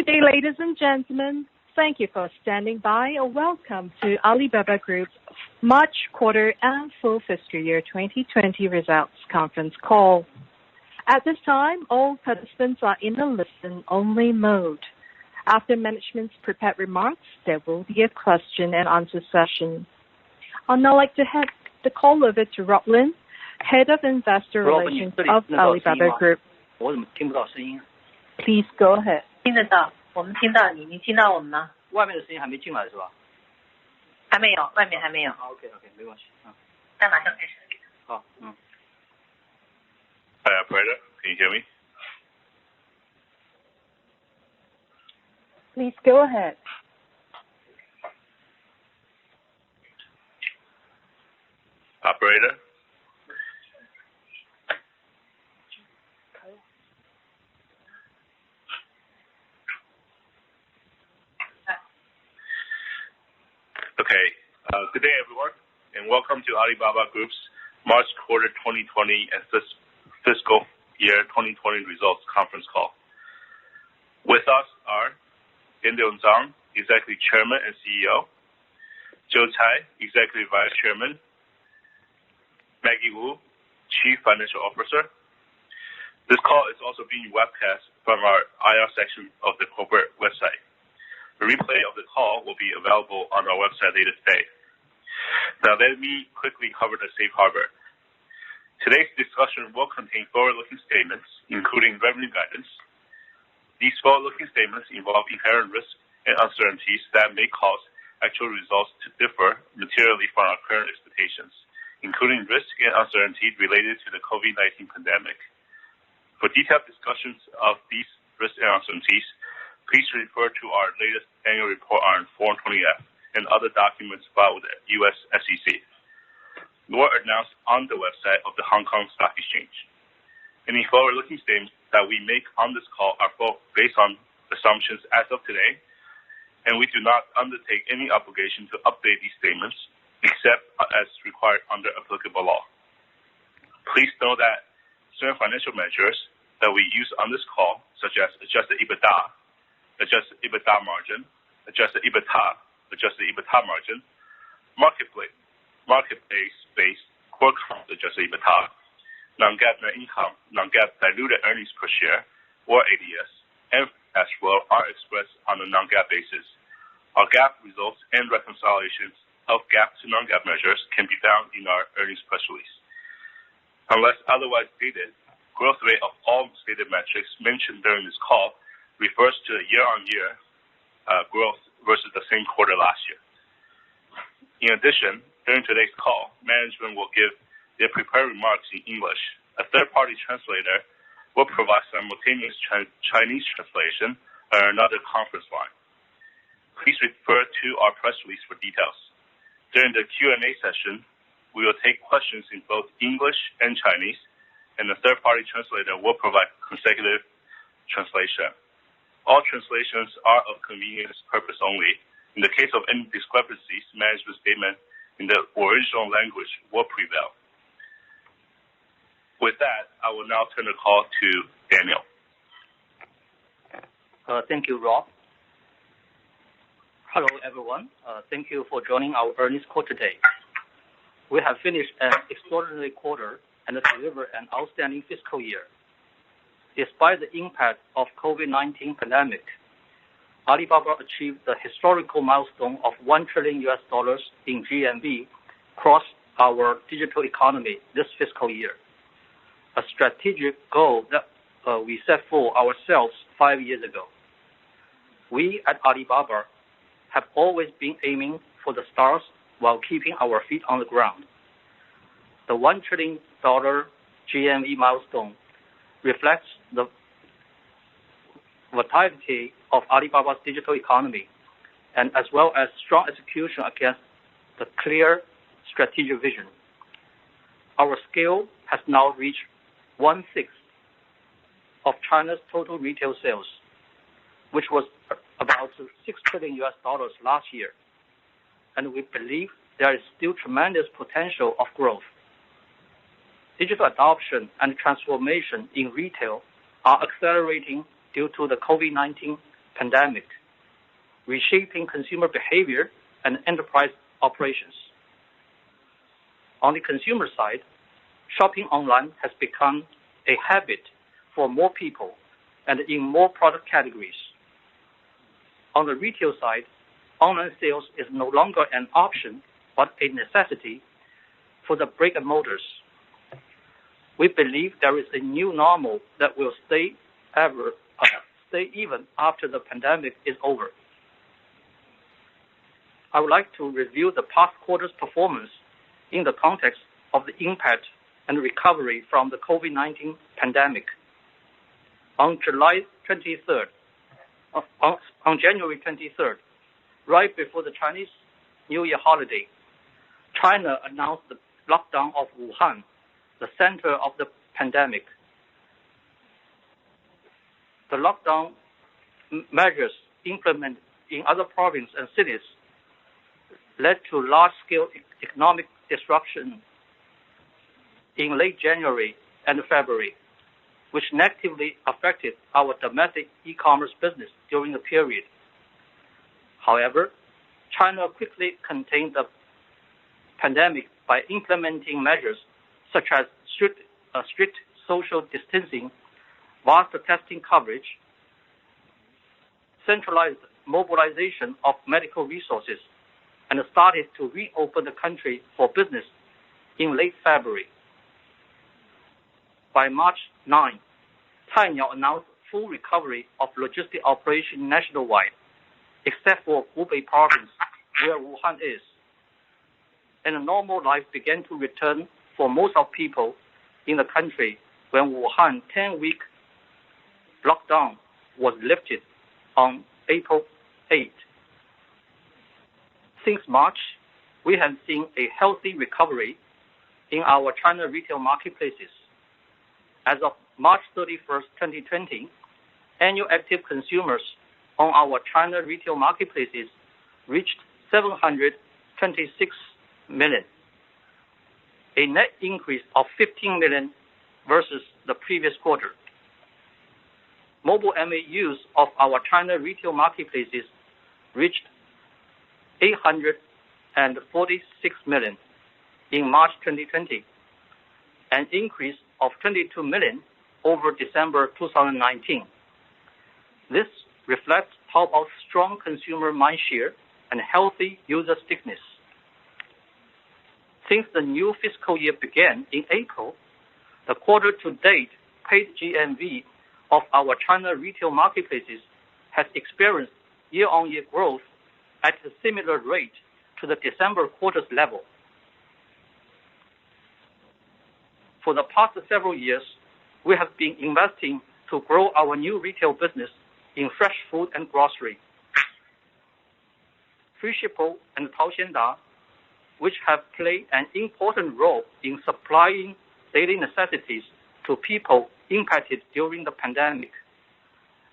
Good day, ladies and gentlemen. Thank you for standing by, or welcome to Alibaba Group's March quarter and full fiscal year 2020 results conference call. At this time, all participants are in a listen-only mode. After management's prepared remarks, there will be a question and answer session. I'd now like to hand the call over to Rob Lin, Head of Investor Relations of Alibaba Group. Please go ahead. 听得到，我们听到你，你听到我们吗？外面的声音还没进来是吧？还没有，外面还没有。OK， 没关系。那马上开始。好Hi, operator. Can you hear me? Please go ahead. Operator? Okay. Good day, everyone, and welcome to Alibaba Group's March quarter 2020 and fiscal year 2020 results conference call. With us are Zhang, Executive Chairman and CEO, Joe Tsai, Executive Vice Chairman, Maggie Wu, Chief Financial Officer. This call is also being webcast from our IR section of the corporate website. The replay of the call will be available on our website later today. Now let me quickly cover the safe harbor. Today's discussion will contain forward-looking statements, including revenue guidance. These forward-looking statements involve inherent risks and uncertainties that may cause actual results to differ materially from our current expectations, including risks and uncertainties related to the COVID-19 pandemic. For detailed discussions of these risks and uncertainties, please refer to our latest annual report on Form 20-F and other documents filed with the U.S. SEC, nor announced on the website of the Hong Kong Stock Exchange. Any forward-looking statements that we make on this call are based on assumptions as of today, and we do not undertake any obligation to update these statements except as required under applicable law. Please note that certain financial measures that we use on this call, such as adjusted EBITDA, adjusted EBITDA margin, adjusted EBITDA margin, market-based core adjusted EBITDA, non-GAAP net income, non-GAAP diluted earnings per share, or ADS, and cash flow are expressed on a non-GAAP basis. Our GAAP results and reconciliations of GAAP to non-GAAP measures can be found in our earnings press release. Unless otherwise stated, growth rate of all stated metrics mentioned during this call refers to the year-on-year growth versus the same quarter last year. In addition, during today's call, management will give their prepared remarks in English. A third-party translator will provide simultaneous Chinese translation on another conference line. Please refer to our press release for details. During the Q&A session, we will take questions in both English and Chinese, and the third-party translator will provide consecutive translation. All translations are of convenience purpose only. In the case of any discrepancies, management statement in the original language will prevail. With that, I will now turn the call to Daniel. Thank you, Rob. Hello, everyone. Thank you for joining our earnings call today. We have finished an extraordinary quarter and delivered an outstanding fiscal year. Despite the impact of COVID-19 pandemic, Alibaba achieved the historical milestone of $1 trillion in GMV across our digital economy this fiscal year, a strategic goal that we set for ourselves 5 years ago. We at Alibaba have always been aiming for the stars while keeping our feet on the ground. The $1 trillion GMV milestone reflects the vitality of Alibaba's digital economy, and as well as strong execution against the clear strategic vision. Our scale has now reached 1/6 of China's total retail sales, which was about $6 trillion last year, and we believe there is still tremendous potential of growth. Digital adoption and transformation in retail are accelerating due to the COVID-19 pandemic, reshaping consumer behavior and enterprise operations. On the consumer side, shopping online has become a habit for more people and in more product categories. On the retail side, online sales is no longer an option but a necessity for the brick and mortars. We believe there is a new normal that will stay even after the pandemic is over. I would like to review the past quarter's performance in the context of the impact and recovery from the COVID-19 pandemic. On January 23rd, right before the Chinese New Year holiday, China announced the lockdown of Wuhan, the center of the pandemic. The lockdown measures implemented in other provinces and cities led to large-scale economic disruption in late January and February, which negatively affected our domestic e-commerce business during the period. However, China quickly contained the pandemic by implementing measures such as strict social distancing, vast testing coverage, centralized mobilization of medical resources, and started to reopen the country for business in late February. By March 9, Cainiao announced full recovery of logistic operation nationwide, except for Hubei province, where Wuhan is. And normal life began to return for most of people in the country when Wuhan 10-week lockdown was lifted on April 8. Since March, we have seen a healthy recovery in our China retail marketplaces. As of March 31st, 2020, annual active consumers on our China retail marketplaces reached 726 million, a net increase of 15 million versus the previous quarter. Mobile MAUs of our China retail marketplaces reached 846 million in March 2020, an increase of 22 million over December 2019. This reflects Taobao's strong consumer mindshare and healthy user stickiness. Since the new fiscal year began in April, the quarter-to-date paid GMV of our China retail marketplaces has experienced year-on-year growth at a similar rate to the December quarter's level. For the past several years, we have been investing to grow our new retail business in fresh food and grocery. Freshippo and Taoxianda, which have played an important role in supplying daily necessities to people impacted during the pandemic,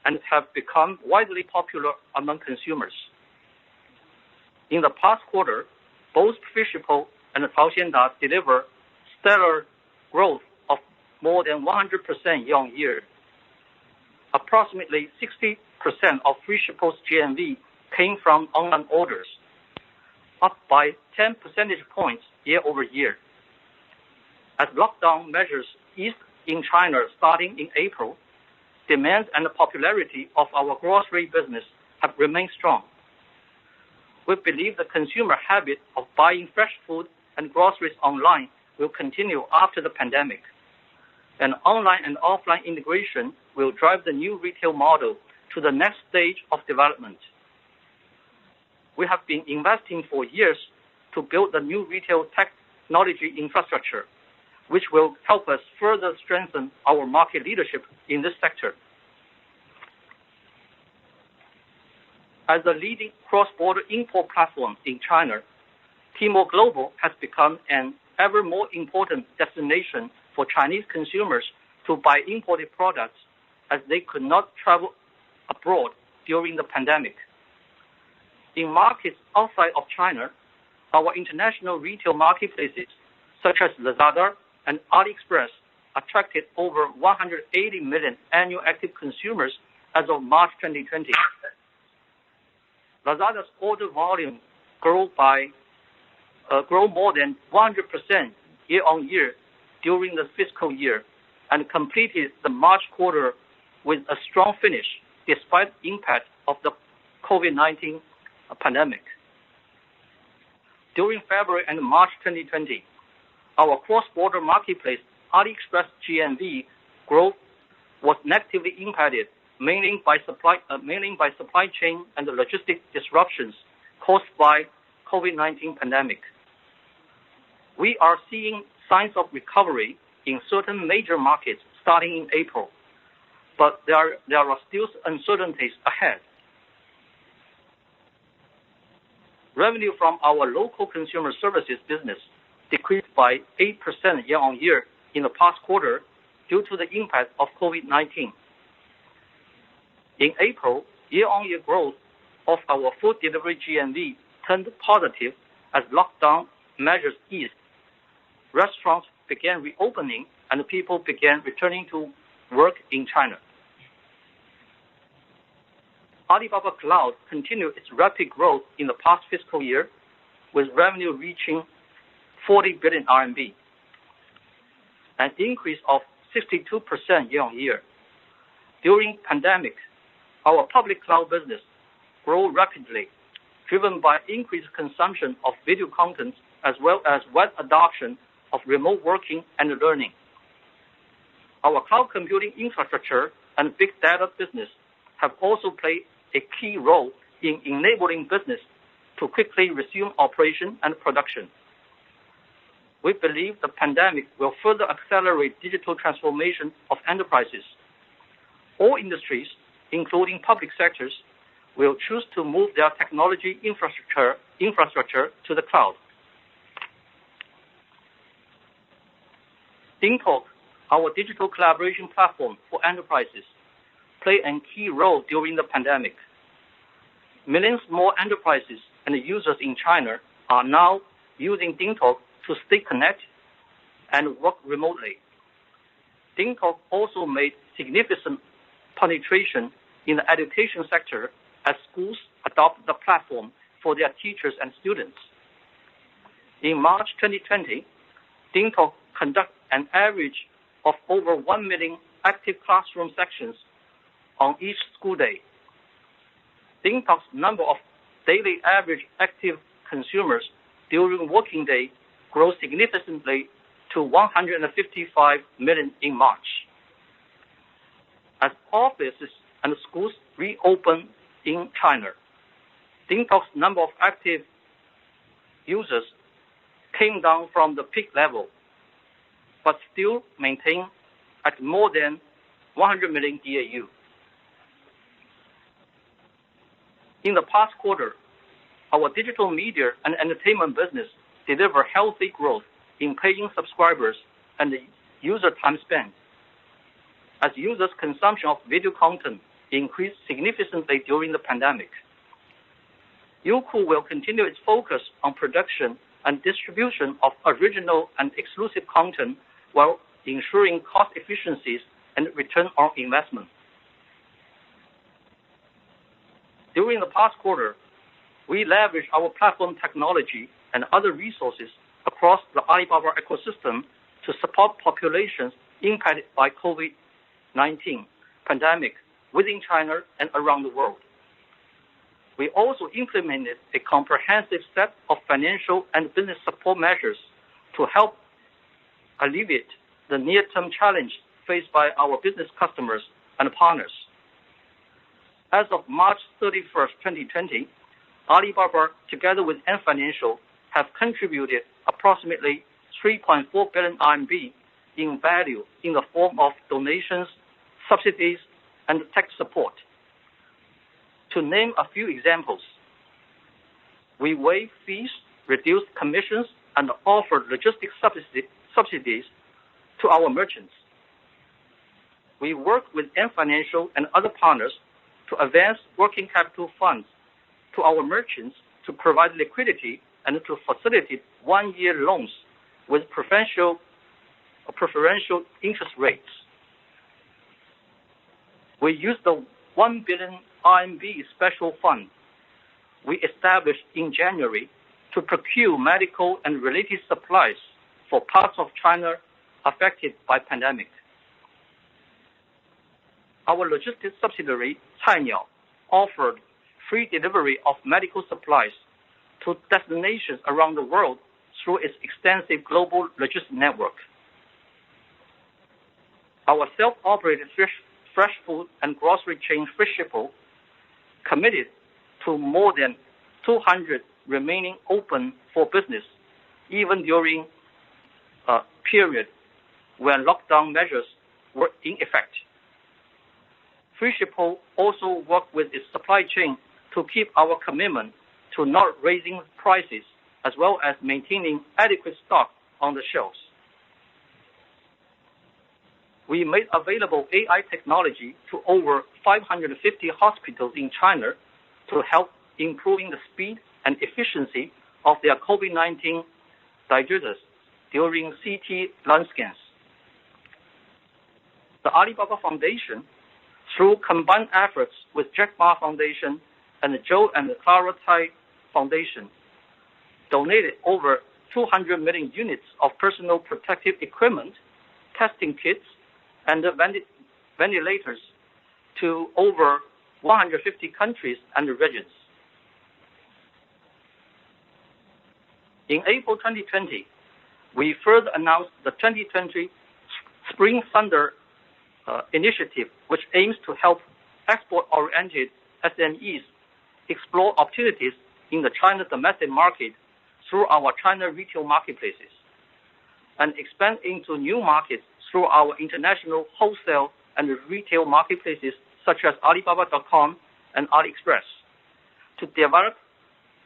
and have become widely popular among consumers. In the past quarter, both Freshippo and Taoxianda deliver stellar growth of more than 100% year-on-year. Approximately 60% of Freshippo's GMV came from online orders, up by 10 percentage points year-over-year. As lockdown measures eased in China starting in April, demand and the popularity of our grocery business have remained strong. We believe the consumer habit of buying fresh food and groceries online will continue after the pandemic, and online and offline integration will drive the new retail model to the next stage of development. We have been investing for years to build the new retail technology infrastructure, which will help us further strengthen our market leadership in this sector. As the leading cross-border import platform in China, Tmall Global has become an ever more important destination for Chinese consumers to buy imported products as they could not travel abroad during the pandemic. In markets outside of China, our international retail marketplaces, such as Lazada and AliExpress, attracted over 180 million annual active consumers as of March 2020, Lazada's order volume grew more than 100% year-on-year during the fiscal year and completed the March quarter with a strong finish despite the impact of the COVID-19 pandemic. During February and March 2020, our cross-border marketplace AliExpress GMV growth was negatively impacted mainly by supply chain and logistic disruptions caused by COVID-19 pandemic. We are seeing signs of recovery in certain major markets starting in April, but there are still uncertainties ahead. Revenue from our local consumer services business decreased by 8% year-on-year in the past quarter due to the impact of COVID-19. In April, year-on-year growth of our food delivery GMV turned positive as lockdown measures eased. Restaurants began reopening and people began returning to work in China. Alibaba Cloud continued its rapid growth in the past fiscal year, with revenue reaching 40 billion RMB, an increase of 62% year-on-year. During pandemic, our public cloud business grew rapidly, driven by increased consumption of video content as well as wide adoption of remote working and learning. Our cloud computing infrastructure and big data business have also played a key role in enabling business to quickly resume operation and production. We believe the pandemic will further accelerate digital transformation of enterprises. All industries, including public sectors, will choose to move their technology infrastructure to the cloud. DingTalk, our digital collaboration platform for enterprises, played a key role during the pandemic. Millions more enterprises and users in China are now using DingTalk to stay connected and work remotely. DingTalk also made significant penetration in the education sector as schools adopt the platform for their teachers and students. In March 2020, DingTalk conducted an average of over 1 million active classroom sections on each school day. DingTalk's number of daily average active consumers during working day grew significantly to 155 million in March. As offices and schools reopen in China, DingTalk's number of active users came down from the peak level, but still maintained at more than 100 million DAU. In the past quarter, our digital media and entertainment business delivered healthy growth in paying subscribers and user time spent, as users' consumption of video content increased significantly during the pandemic. Youku will continue its focus on production and distribution of original and exclusive content while ensuring cost efficiencies and return on investment. During the past quarter, we leveraged our platform technology and other resources across the Alibaba ecosystem to support populations impacted by COVID-19 pandemic within China and around the world. We also implemented a comprehensive set of financial and business support measures to help alleviate the near-term challenge faced by our business customers and partners. As of March 31st, 2020, Alibaba, together with Ant Financial, have contributed approximately 3.4 billion RMB in value in the form of donations, subsidies, and tax support. To name a few examples, we waived fees, reduced commissions, and offered logistics subsidies to our merchants. We worked with Ant Financial and other partners to advance working capital funds to our merchants to provide liquidity and to facilitate one-year loans with preferential interest rates. We used the 1 billion RMB special fund, we established in January to procure medical and related supplies for parts of China affected by pandemic. Our logistics subsidiary, Cainiao, offered free delivery of medical supplies to destinations around the world through its extensive global logistics network. Our self-operated fresh food and grocery chain Freshippo committed to more than 200 remaining open for business, even during a period when lockdown measures were in effect. Freshippo also worked with its supply chain to keep our commitment to not raising prices, as well as maintaining adequate stock on the shelves. We made available AI technology to over 550 hospitals in China to help improving the speed and efficiency of their COVID-19 diagnosis during CT lung scans. The Alibaba Foundation, through combined efforts with Jack Ma Foundation and the Zhou and Clara Tai Foundation, donated over 200 million units of personal protective equipment, testing kits, and ventilators to over 150 countries and regions. In April 2020, we further announced the 2020 Spring Thunder initiative, which aims to help export-oriented SMEs explore opportunities in the China domestic market through our China retail marketplaces and expand into new markets through our international wholesale and retail marketplaces such as Alibaba.com and AliExpress to develop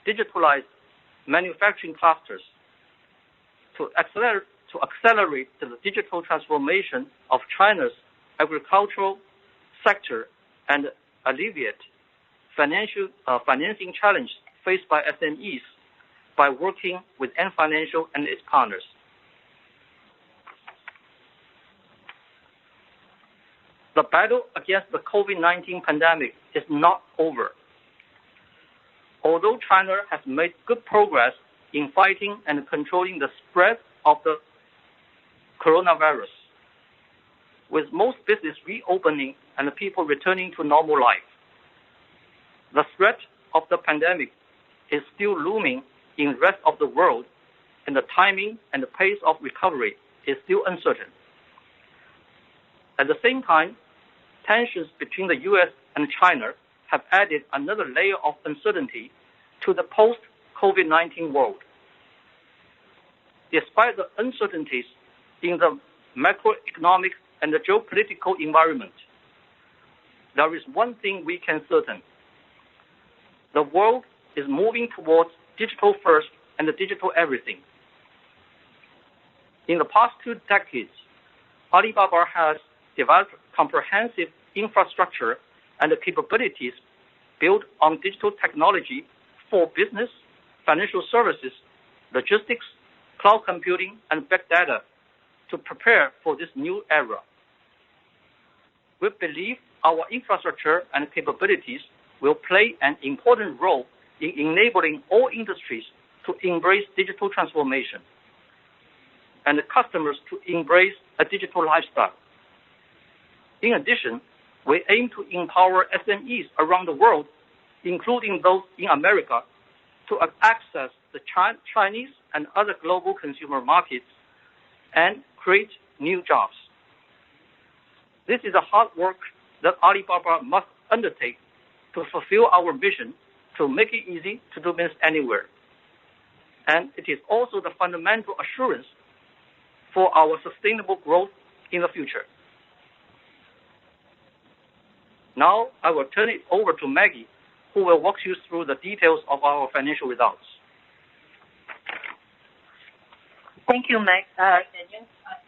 digitalized manufacturing clusters to accelerate the digital transformation of China's agricultural sector and alleviate financing challenges faced by SMEs by working with Ant Financial and its partners. The battle against the COVID-19 pandemic is not over. Although China has made good progress in fighting and controlling the spread of the coronavirus, with most business reopening and people returning to normal life, the threat of the pandemic is still looming in the rest of the world, and the timing and the pace of recovery is still uncertain. At the same time, tensions between the U.S. and China have added another layer of uncertainty to the post-COVID-19 world. Despite the uncertainties in the macroeconomic and the geopolitical environment, there is one thing we can certain. The world is moving towards digital first and the digital everything. In the past 2 decades, Alibaba has developed comprehensive infrastructure and capabilities built on digital technology for business, financial services, logistics, cloud computing, and big data to prepare for this new era. We believe our infrastructure and capabilities will play an important role in enabling all industries to embrace digital transformation and customers to embrace a digital lifestyle. In addition, we aim to empower SMEs around the world, including those in America, to access the Chinese and other global consumer markets and create new jobs. This is a hard work that Alibaba must undertake to fulfill our vision to make it easy to do business anywhere. And it is also the fundamental assurance for our sustainable growth in the future. Now, I will turn it over to Maggie, who will walk you through the details of our financial results. Thank you, Meg.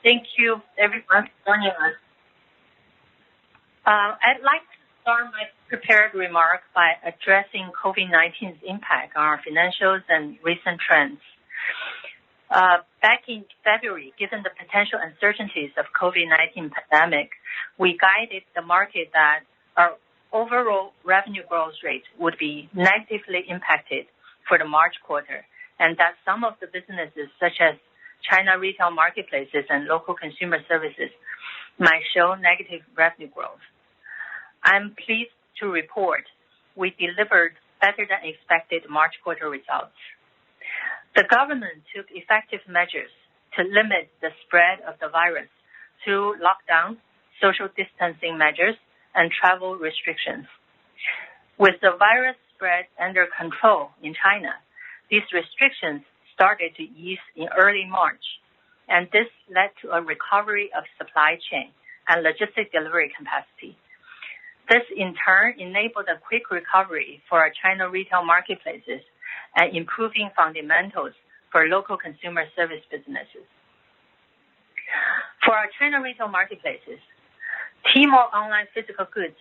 Thank you, everyone, for joining us. I'd like to start my prepared remarks by addressing COVID-19's impact on our financials and recent trends. Back in February, given the potential uncertainties of COVID-19 pandemic, we guided the market that our overall revenue growth rate would be negatively impacted for the March quarter, and that some of the businesses such as China retail marketplaces and local consumer services might show negative revenue growth. I'm pleased to report we delivered better than expected March quarter results. The government took effective measures to limit the spread of the virus through lockdowns, social distancing measures, and travel restrictions. With the virus spread under control in China, these restrictions started to ease in early March, and this led to a recovery of supply chain and logistic delivery capacity. This in turn enabled a quick recovery for our China retail marketplaces and improving fundamentals for local consumer service businesses. For our China retail marketplaces, Tmall online physical goods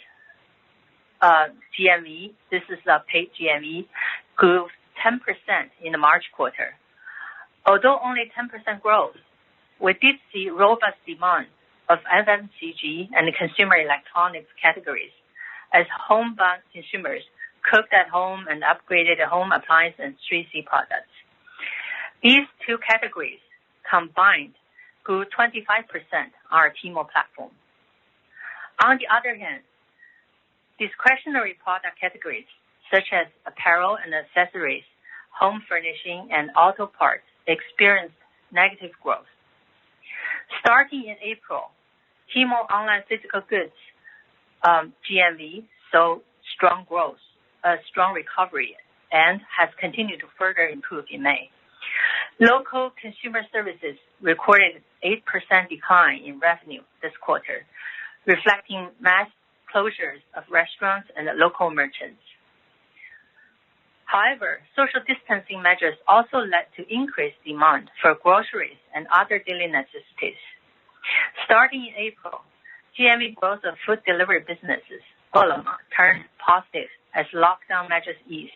GMV, this is the paid GMV, grew 10% in the March quarter. Although only 10% growth, we did see robust demand of FMCG and consumer electronics categories as home-bound consumers cooked at home and upgraded home appliance and 3C products. These two categories combined grew 25% on our Tmall platform. On the other hand, discretionary product categories such as apparel and accessories, home furnishing, and auto parts experienced negative growth. Starting in April, Tmall online physical goods GMV saw strong growth, strong recovery, and has continued to further improve in May. Local consumer services recorded 8% decline in revenue this quarter, reflecting mass closures of restaurants and local merchants. However, social distancing measures also led to increased demand for groceries and other daily necessities. Starting in April, GMV growth of food delivery businesses turned positive as lockdown measures eased.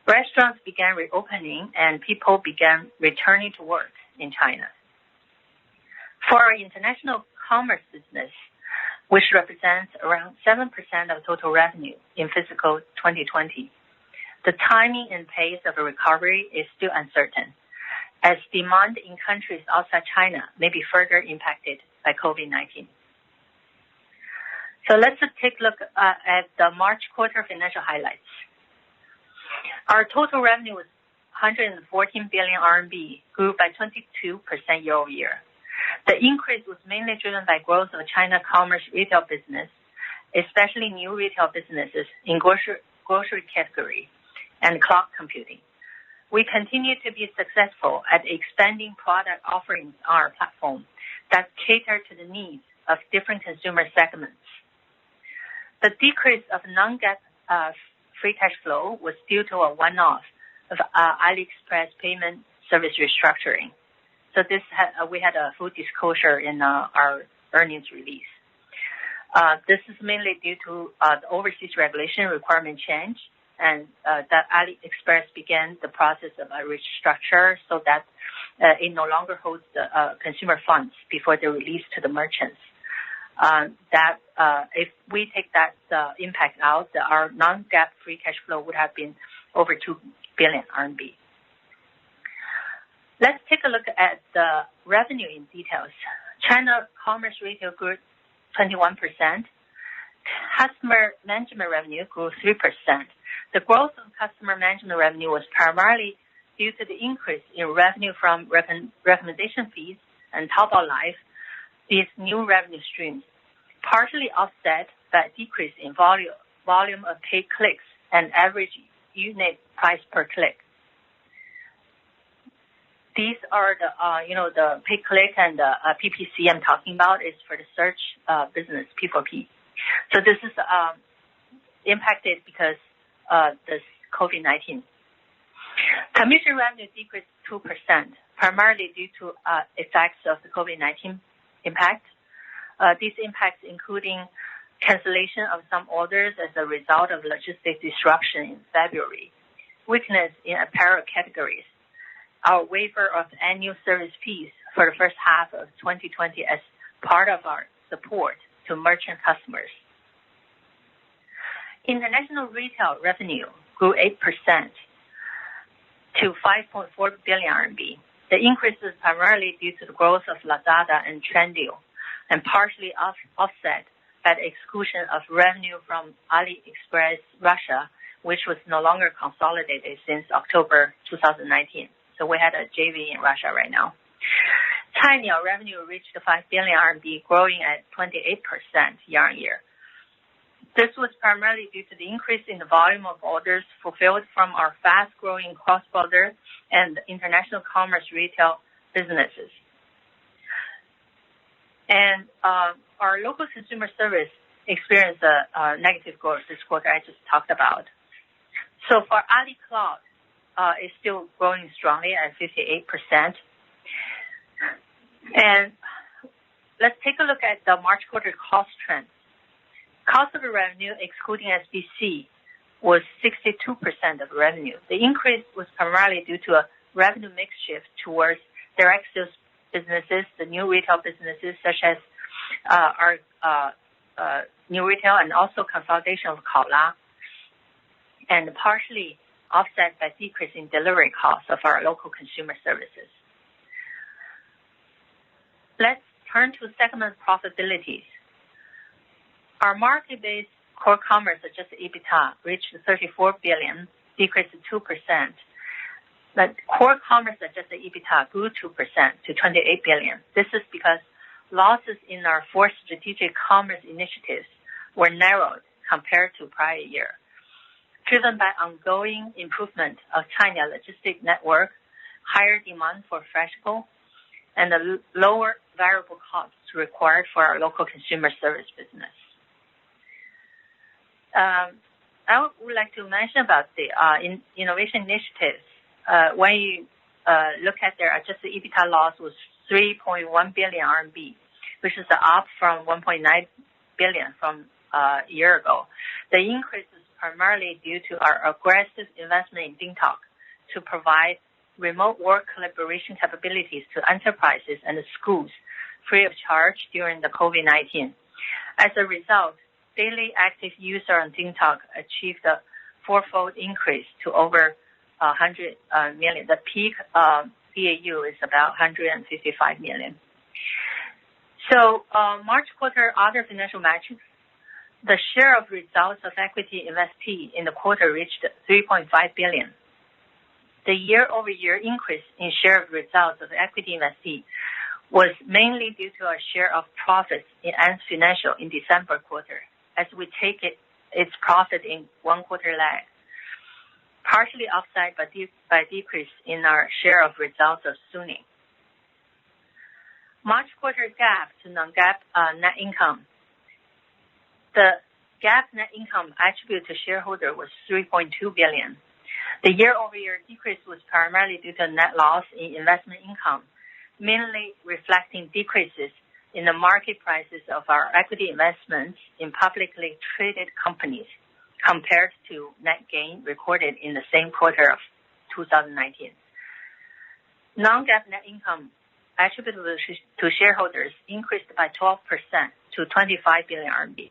Restaurants began reopening and people began returning to work in China. For our international commerce business, which represents around 7% of total revenue in fiscal 2020, the timing and pace of a recovery is still uncertain, as demand in countries outside China may be further impacted by COVID-19. So let's take a look at the March quarter financial highlights. Our total revenue was 114 billion RMB, grew by 22% year-over-year. The increase was mainly driven by growth of China commerce retail business, especially new retail businesses in grocery category and cloud computing. We continue to be successful at expanding product offerings on our platform that cater to the needs of different consumer segments. The decrease of non-GAAP free cash flow was due to a one-off of AliExpress payment service restructuring. So we had a full disclosure in our earnings release. This is mainly due to the overseas regulation requirement change, and that AliExpress began the process of a restructure so that it no longer holds the consumer funds before they're released to the merchants. If we take that impact out, our non-GAAP free cash flow would have been over 2 billion RMB. Let's take a look at the revenue in details. China commerce retail grew 21%. Customer management revenue grew 3%. The growth of customer management revenue was primarily due to the increase in revenue from recommendation fees and Taobao Live, these new revenue streams, partially offset by a decrease in volume of paid clicks and average unit price per click. These are the paid click and the PPC I'm talking about is for the search business, P4P. So this is impacted because this COVID-19. Commission revenue decreased 2%, primarily due to effects of the COVID-19 impact. These impacts including cancellation of some orders as a result of logistic disruption in February, weakness in apparel categories, our waiver of annual service fees for the first half of 2020 as part of our support to merchant customers. International retail revenue grew 8% to 5.4 billion RMB. The increase is primarily due to the growth of Lazada and Trendyol, and partially offset by the exclusion of revenue from AliExpress Russia, which was no longer consolidated since October 2019. So we had a JV in Russia right now. China revenue reached 5 billion RMB, growing at 28% year-on-year. This was primarily due to the increase in the volume of orders fulfilled from our fast-growing cross-border and international commerce retail businesses. And our local consumer service experienced a negative growth this quarter I just talked about. So for Ali Cloud, it's still growing strongly at 58%. And let's take a look at the March quarter cost trends. Cost of revenue, excluding SBC, was 62% of revenue. The increase was primarily due to a revenue mix shift towards direct sales businesses, the new retail businesses, such as our new retail, and also consolidation of Kaola, and partially offset by decrease in delivery costs of our local consumer services. Let's turn to segment profitabilities. Our market-based core commerce adjusted EBITDA reached 34 billion, decreased 2%. But core commerce adjusted EBITDA grew 2% to 28 billion. This is because losses in our 4 strategic commerce initiatives were narrowed compared to prior year, driven by ongoing improvement of China logistic network, higher demand for Freshco, and the lower variable costs required for our local consumer service business. I would like to mention about the innovation initiatives. When you look at their adjusted EBITDA loss was 3.1 billion RMB, which is up from 1.9 billion from a year ago. The increase is primarily due to our aggressive investment in DingTalk to provide remote work collaboration capabilities to enterprises and schools free of charge during the COVID-19. As a result, daily active user on DingTalk achieved a 4-fold increase to over 100 million. The peak BAU is about 155 million. So March quarter other financial metrics, the share of results of equity investee in the quarter reached 3.5 billion. The year-over-year increase in share of results of equity investee was mainly due to our share of profits in Ant Financial in December quarter, as we take its profit in 1 quarter lag, partially offset by decrease in our share of results of Suning. March quarter GAAP to non-GAAP net income. The GAAP net income attributed to shareholder was 3.2 billion. The year-over-year decrease was primarily due to net loss in investment income, mainly reflecting decreases in the market prices of our equity investments in publicly traded companies compared to net gain recorded in the same quarter of 2019. Non-GAAP net income attributable to shareholders increased by 12% to 25 billion RMB.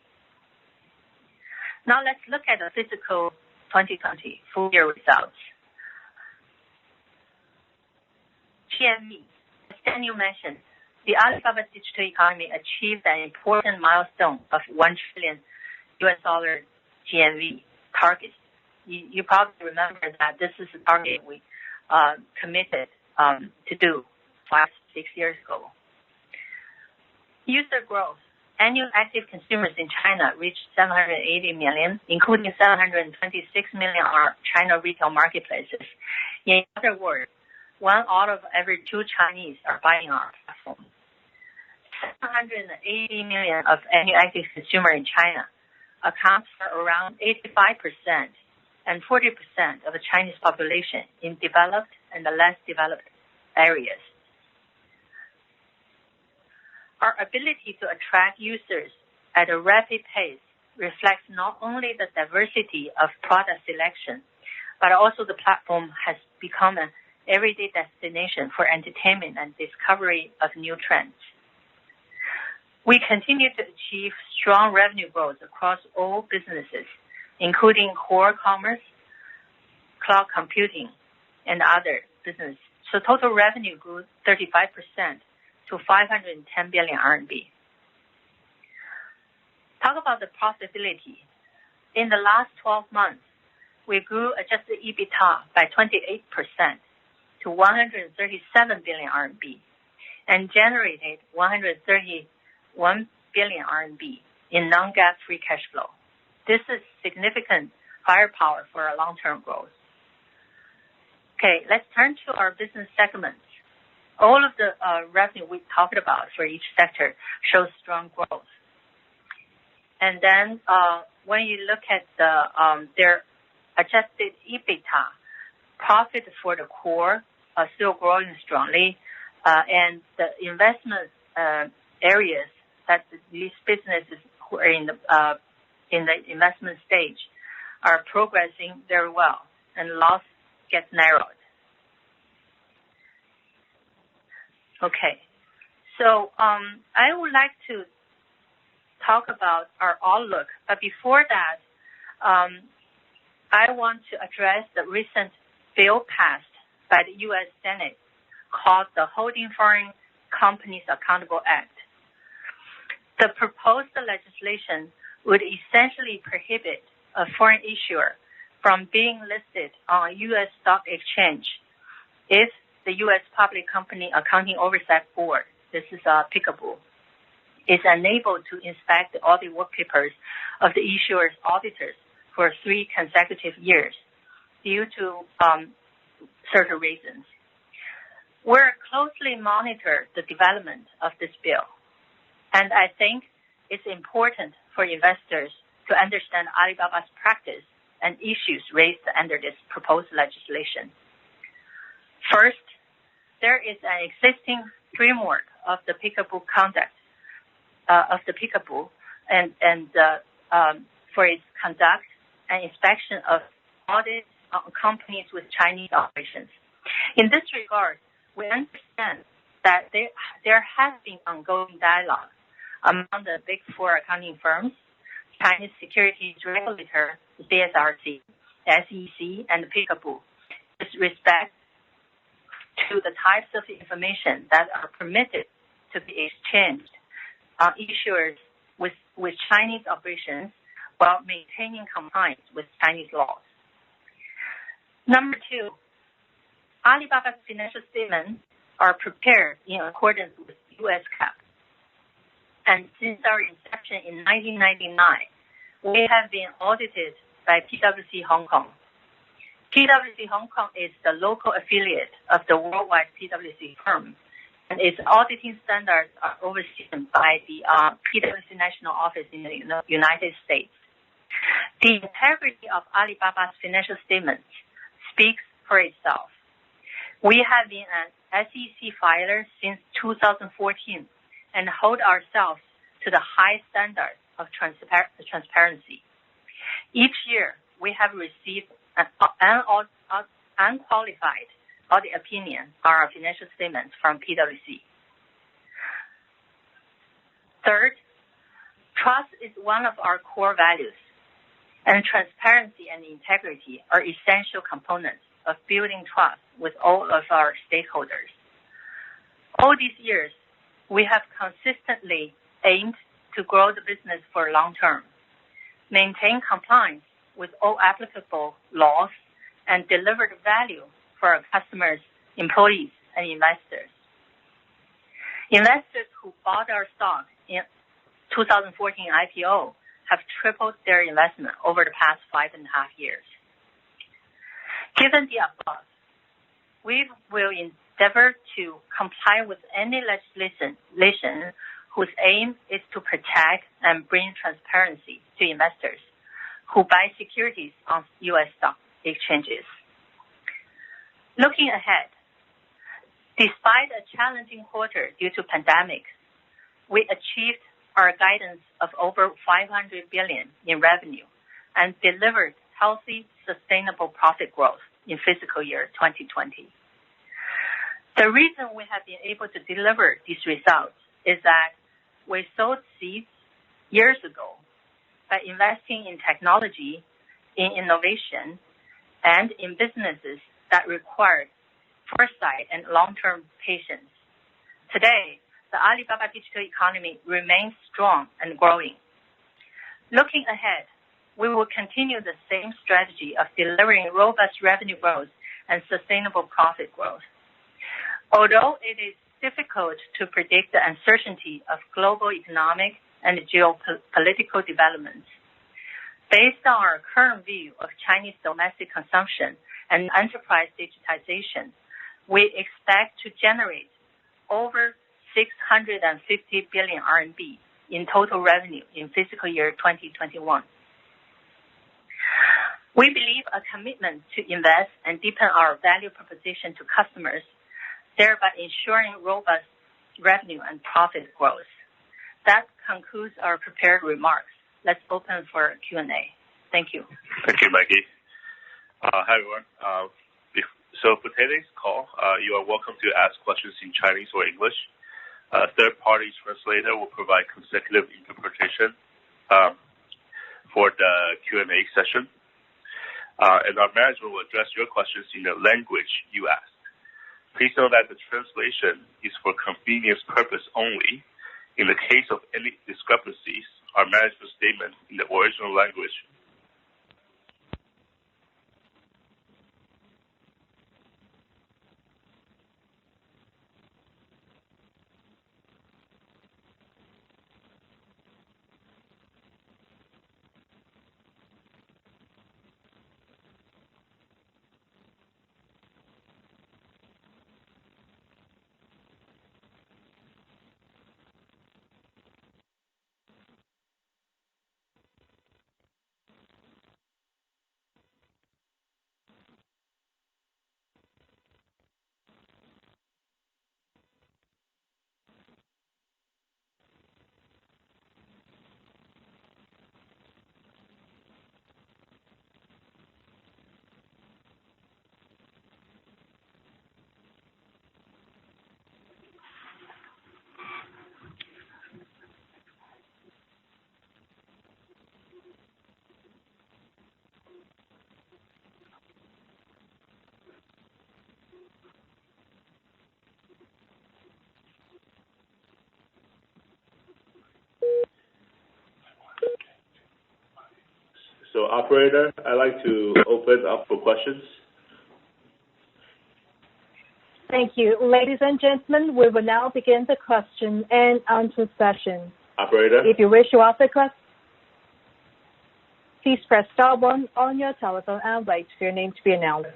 Now let's look at the fiscal 2020 full year results. GMV, as Daniel mentioned, the Alibaba digital economy achieved an important milestone of $1 trillion GMV target. You probably remember that this is a target we committed to do 5-6 years ago. User growth. Annual active consumers in China reached 780 million, including 726 million are China retail marketplaces. In other words, 1 out of every 2 Chinese are buying our platform. 780 million of annual active consumer in China accounts for around 85% and 40% of the Chinese population in developed and the less developed areas. Our ability to attract users at a rapid pace reflects not only the diversity of product selection, but also the platform has become an everyday destination for entertainment and discovery of new trends. We continue to achieve strong revenue growth across all businesses, including core commerce, cloud computing, and other business. So total revenue grew 35% to 510 billion RMB. Talk about the profitability. In the last 12 months, we grew adjusted EBITDA by 28% to 137 billion RMB and generated 131 billion RMB in non-GAAP free cash flow. This is significant firepower for our long-term growth. Okay, let's turn to our business segments. All of the revenue we talked about for each sector shows strong growth. And then when you look at their adjusted EBITDA, profit for the core are still growing strongly, and the investment areas that these businesses who are in the investment stage are progressing very well, and loss gets narrowed. Okay, so I would like to talk about our outlook, but before that, I want to address the recent bill passed by the U.S. Senate called the Holding Foreign Companies Accountable Act. The proposed legislation would essentially prohibit a foreign issuer from being listed on a U.S. stock exchange if the U.S. Public Company Accounting Oversight Board, this is Peekaboo, is unable to inspect the audit work papers of the issuer's auditors for 3 consecutive years due to certain reasons. We're closely monitor the development of this bill, and I think it's important for investors to understand Alibaba's practice and issues raised under this proposed legislation. First, there is an existing framework of the Peekaboo conduct of the Peekaboo and for its conduct and inspection of audits on companies with Chinese operations. In this regard, we understand that there has been ongoing dialogue among the big 4 accounting firms, Chinese securities regulator, the CSRC, SEC, and the Peekaboo, with respect to the types of information that are permitted to be exchanged on issuers with Chinese operations while maintaining compliance with Chinese laws. Number 2, Alibaba's financial statements are prepared in accordance with U.S. GAAP. And since our inception in 1999, we have been audited by PwC Hong Kong. PwC Hong Kong is the local affiliate of the worldwide PwC firm, and its auditing standards are overseen by the PwC National Office in the United States. The integrity of Alibaba's financial statements speaks for itself. We have been an SEC filer since 2014 and hold ourselves to the high standards of transparency. Each year, we have received an unqualified audit opinion on our financial statements from PwC. Third, trust is one of our core values, and transparency and integrity are essential components of building trust with all of our stakeholders. All these years, we have consistently aimed to grow the business for long term, maintain compliance with all applicable laws, and deliver the value for our customers, employees, and investors. Investors who bought our stock in 2014 IPO have tripled their investment over the past 5.5 years. Given the above, we will endeavor to comply with any legislation whose aim is to protect and bring transparency to investors who buy securities on U.S. stock exchanges. Looking ahead, despite a challenging quarter due to pandemic, we achieved our guidance of over 500 billion in revenue and delivered healthy, sustainable profit growth in fiscal year 2020. The reason we have been able to deliver these results is that we sowed seeds years ago by investing in technology in innovation and in businesses that required foresight and long-term patience. Today, the Alibaba digital economy remains strong and growing. Looking ahead, we will continue the same strategy of delivering robust revenue growth and sustainable profit growth. Although it is difficult to predict the uncertainty of global economic and geopolitical developments, based on our current view of Chinese domestic consumption and enterprise digitization, we expect to generate over 650 billion RMB in total revenue in fiscal year 2021. We believe a commitment to invest and deepen our value proposition to customers, thereby ensuring robust revenue and profit growth. That concludes our prepared remarks. Let's open for Q&A. Thank you. Thank you, Maggie. Hi, everyone. So for today's call, you are welcome to ask questions in Chinese or English. A third-party translator will provide consecutive interpretation for the Q&A session. And our manager will address your questions in the language you asked. Please know that the translation is for convenience purpose only. In the case of any discrepancies, our manager's statement in the original language So, operator, I'd like to open up for questions. Thank you. Ladies and gentlemen, we will now begin the question and answer session. Operator? If you wish to ask a question, please press star 1 on your telephone and wait for your name to be announced.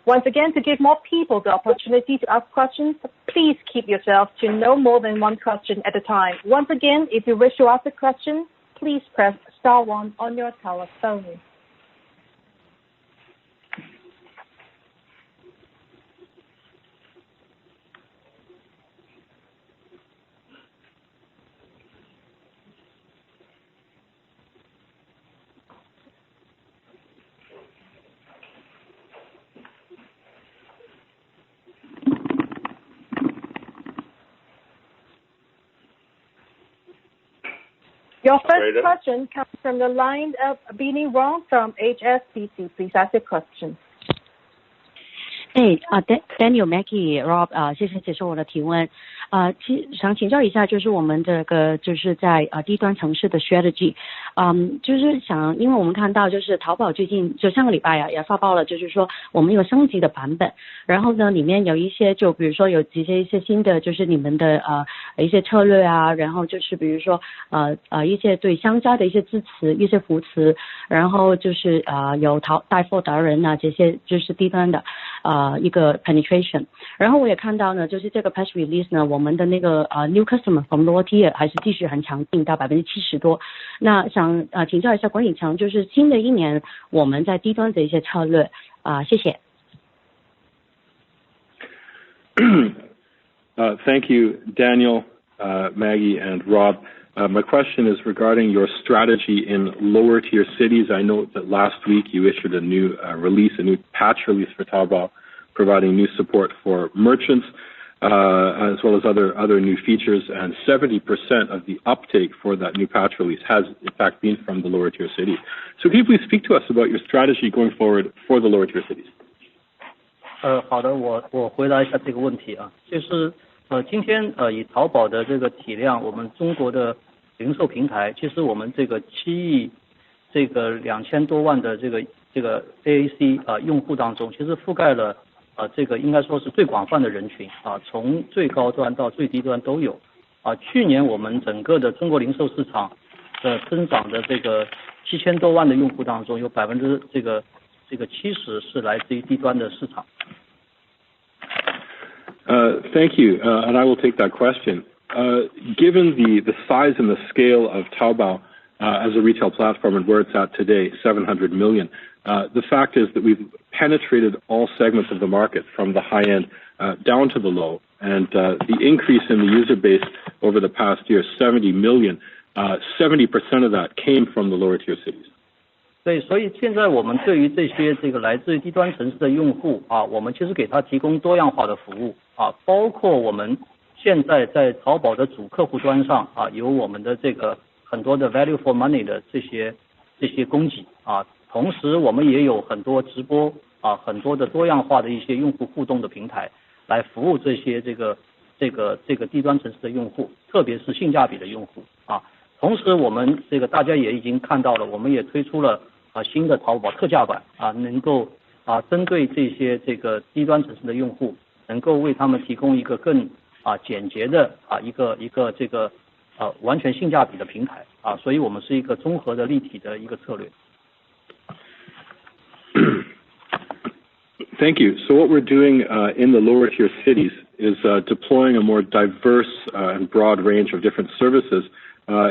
Once again, to give more people the opportunity to ask questions, please keep yourself to no more than one question at a time. Once again, if you wish to ask a question, please press star 1 on your telephone. Your first question comes from the line of Binnie Wong from HSBC. Please ask your question. Daniel, Maggie, Rob, 谢谢接受我的提问。想请教一下，就是我们这个就是在低端城市的 strategy， 就是想，因为我们看到就是淘宝最近就上个礼拜也发布了，就是说我们有升级的版本，然后呢里面有一些就比如说有一些新的就是你们的一些策略啊，然后就是比如说一些对商家的一些支持、一些扶持，然后就是有带货达人啊这些就是低端的一个 penetration， 然后我也看到呢，就是这个 press release 呢，我们的那个new customer from lower tier 还是继续很强劲到 70% 多。那想请教一下管理层，就是新的一年我们在低端的一些策略谢谢。Thank you, Daniel, Maggie, and Rob. My question is regarding your strategy in lower tier cities. I know that last week you issued a new release, a new patch release for Taobao, providing new support for merchants. as well as other new features, and 70% of the uptake for that new patch release has in fact been from the lower tier cities. So can you please speak to us about your strategy going forward for the lower tier cities? 好的，我回答一下这个问题啊，就是今天以淘宝的这个体量，我们中国的零售平台，其实我们这个7亿这个2000多万的这个 AAC 用户当中，其实覆盖了这个应该说是最广泛的人群啊，从最高端到最低端都有啊。去年我们整个的中国零售市场的增长的这个7000多万的用户当中，有70%是来自于低端的市场。Thank you, and I will take that question. Given the size and the scale of Taobao as a retail platform and where it's at today, 700 million, the fact is that we've penetrated all segments of the market from the high end down to the low, and the increase in the user base over the past year, 70 million, 70% of that came from the lower tier cities. 对，所以现在我们对于这些来自于低端城市的用户啊，我们其实给他提供多样化的服务啊，包括我们现在在淘宝的主客户端上啊，有我们的这个很多的 value for money 的这些供给啊，同时我们也有很多直播啊，很多的多样化的一些用户互动的平台来服务这些这个低端城市的用户，特别是性价比的用户啊。同时我们大家也已经看到了，我们也推出了新的淘宝特价版啊，能够针对这些低端城市的用户，能够为他们提供一个更简洁的一个完全性价比的平台啊，所以我们是一个综合的立体的一个策略。Thank you. So what we're doing in the lower tier cities is deploying a more diverse and broad range of different services,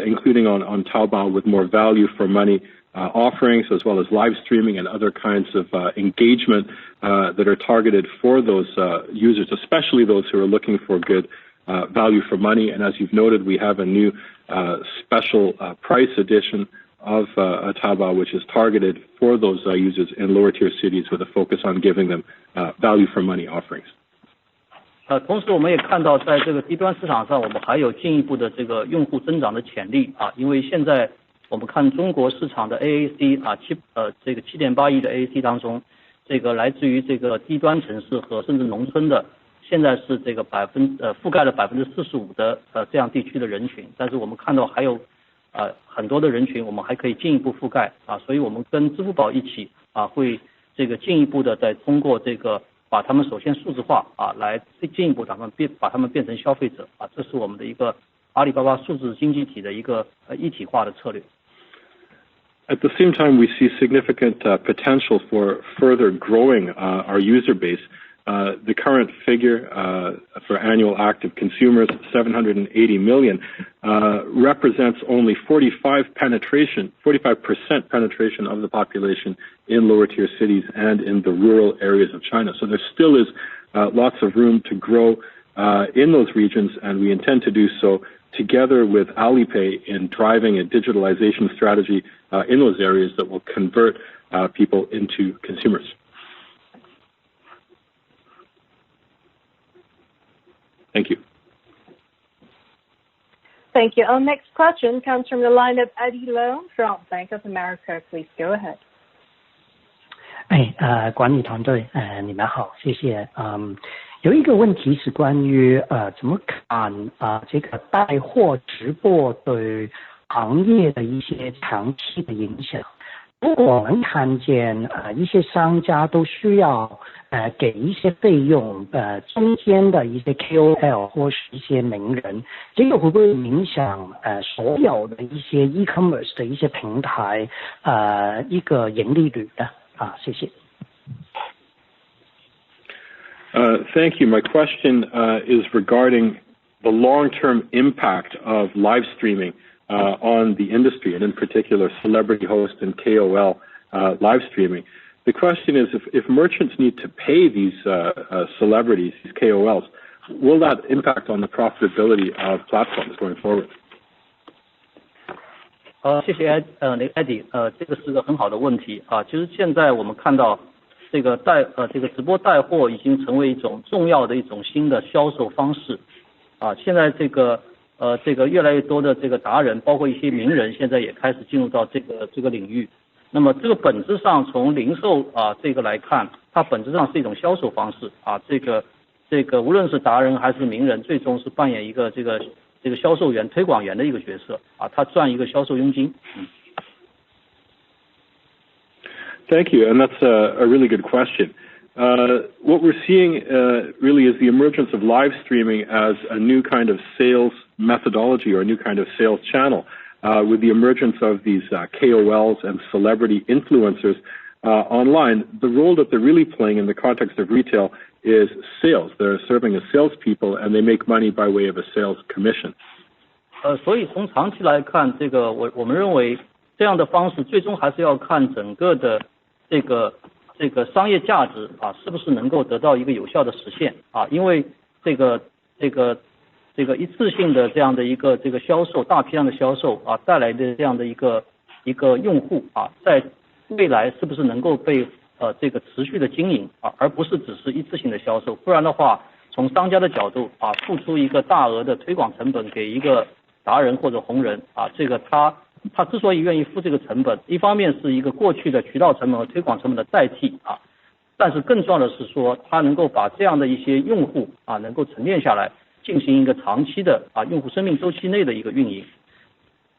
including on Taobao with more value for money offerings, as well as live streaming and other kinds of engagement that are targeted for those users, especially those who are looking for good value for money. And as you've noted, we have a new special price edition of Taobao, which is targeted for those users in lower tier cities with a focus on giving them value for money offerings. 同时我们也看到在这个低端市场上，我们还有进一步的这个用户增长的潜力啊，因为现在我们看中国市场的 AAC 这个 7.8 亿的 AAC 当中，这个来自于这个低端城市和甚至农村的，现在是这个覆盖了45%的这样地区的人群，但是我们看到还有很多的人群我们还可以进一步覆盖啊，所以我们跟支付宝一起会这个进一步的再通过这个把他们首先数字化来进一步把他们变成消费者啊，这是我们的一个阿里巴巴数字经济体的一个一体化的策略。At the same time, we see significant potential for further growing our user base. The current figure for annual active consumers, 780 million, represents only 45% penetration of the population in lower tier cities and in the rural areas of China. So there still is lots of room to grow in those regions, and we intend to do so together with Alipay in driving a digitalization strategy in those areas that will convert people into consumers. Thank you. Thank you. Our next question comes from the line of Eddie Leung from Bank of America. Please go ahead. 管理团队，你们好，谢谢。有一个问题是关于怎么看这个带货直播对行业的一些长期的影响。如果我们看见一些商家都需要给一些费用中间的一些 KOL 或是一些名人，这个会不会影响所有的一些 e-commerce 的一些平台一个盈利率呢？谢谢。Thank you. My question is regarding the long-term impact of live streaming on the industry, and in particular celebrity host and KOL live streaming. The question is, if merchants need to pay these celebrities, these KOLs, will that impact on the profitability of platforms going forward? 谢谢Eddie，这个是个很好的问题啊。其实现在我们看到这个直播带货已经成为一种重要的一种新的销售方式现在这个越来越多的这个达人，包括一些名人，现在也开始进入到这个领域。那么这个本质上从零售这个来看，它本质上是一种销售方式这个无论是达人还是名人，最终是扮演一个这个销售员、推广员的一个角色他赚一个销售佣金。Thank you, and that's a really good question. What we're seeing really is the emergence of live streaming as a new kind of sales methodology or a new kind of sales channel. With the emergence of these KOLs and celebrity influencers online, the role that they're really playing in the context of retail is sales. They're serving as salespeople, and they make money by way of a sales commission. 所以从长期来看，我们认为这样的方式最终还是要看整个的这个商业价值是不是能够得到一个有效的实现因为这个一次性的这样的一个销售，大批量的销售带来的这样的一个用户在未来是不是能够被持续的经营而不是只是一次性的销售，不然的话，从商家的角度付出一个大额的推广成本给一个达人或者红人这个他之所以愿意付这个成本，一方面是一个过去的渠道成本和推广成本的代替但是更重要的是说，他能够把这样的一些用户能够沉淀下来，进行一个长期的用户生命周期内的一个运营。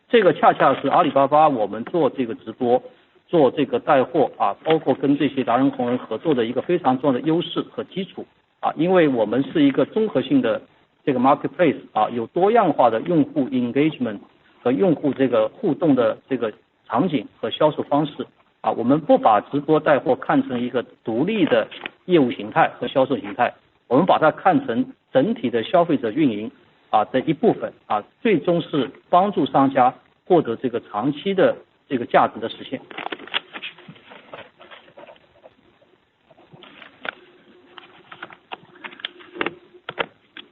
这个恰恰是阿里巴巴我们做这个直播、做这个带货包括跟这些达人红人合作的一个非常重要的优势和基础因为我们是一个综合性的这个 marketplace 有多样化的用户 engagement 和用户这个互动的这个场景和销售方式我们不把直播带货看成一个独立的业务形态和销售形态，我们把它看成整体的消费者运营的一部分最终是帮助商家获得这个长期的这个价值的实现。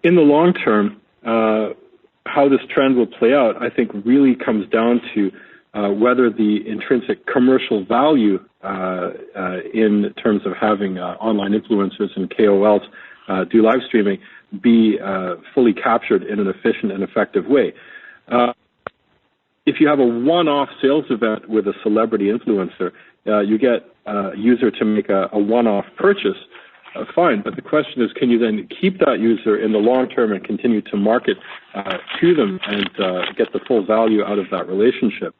In the long term, how this trend will play out, I think, really comes down to whether the intrinsic commercial value in terms of having online influencers and KOLs do live streaming be fully captured in an efficient and effective way. If you have a one-off sales event with a celebrity influencer, you get a user to make a one-off purchase, fine. But the question is, can you then keep that user in the long term and continue to market to them and get the full value out of that relationship?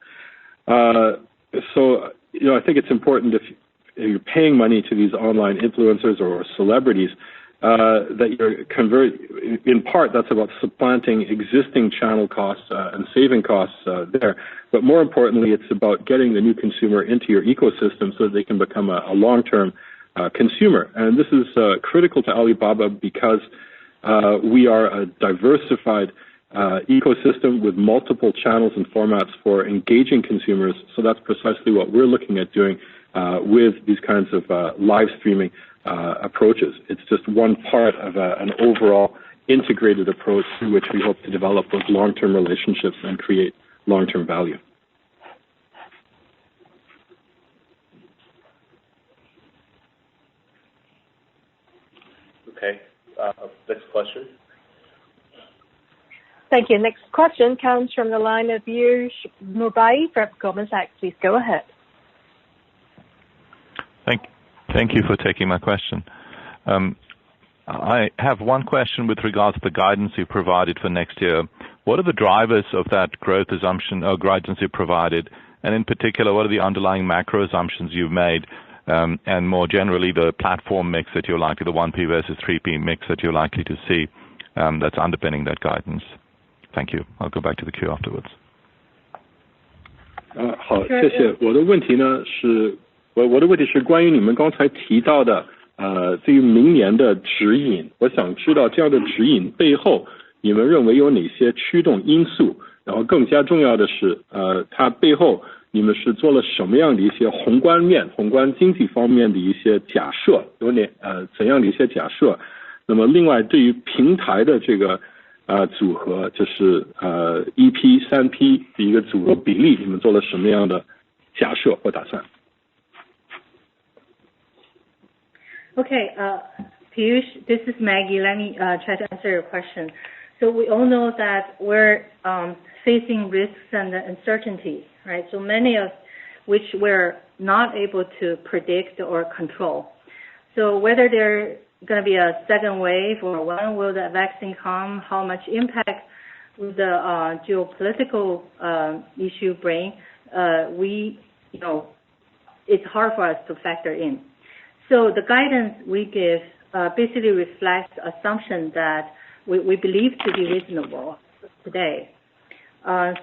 So, I think it's important if you're paying money to these online influencers or celebrities, that you're in part, that's about supplanting existing channel costs and saving costs there. But more importantly, it's about getting the new consumer into your ecosystem so that they can become a long-term consumer. And this is critical to Alibaba because we are a diversified ecosystem with multiple channels and formats for engaging consumers. So that's precisely what we're looking at doing with these kinds of live streaming approaches. It's just one part of an overall integrated approach through which we hope to develop those long-term relationships and create long-term value. Okay. Next question. Thank you. Next question comes from the line of Piyush Mubayi from Goldman Sachs. Please go ahead. Thank you for taking my question. I have one question with regards to the guidance you provided for next year. What are the drivers of that growth assumption or guidance you provided? And in particular, what are the underlying macro assumptions you've made? And more generally, the platform mix that you're likely, the 1P versus 3P mix that you're likely to see that's underpinning that guidance. Thank you. I'll go back to the queue afterwards. 好，谢谢。我的问题是关于你们刚才提到的对于明年的指引，我想知道这样的指引背后你们认为有哪些驱动因素，然后更加重要的是它背后你们是做了什么样的一些宏观经济方面的一些假设，有怎样的一些假设。那么另外对于平台的这个组合，就是1P 3P 的一个组合比例，你们做了什么样的假设或打算 Okay, Piyush, this is Maggie. Let me try to answer your question. So we all know that we're facing risks and uncertainties, right? So many of which we're not able to predict or control. So whether there's going to be a second wave or when will the vaccine come, how much impact will the geopolitical issue bring, it's hard for us to factor in. So the guidance we give basically reflects assumption that we believe to be reasonable today.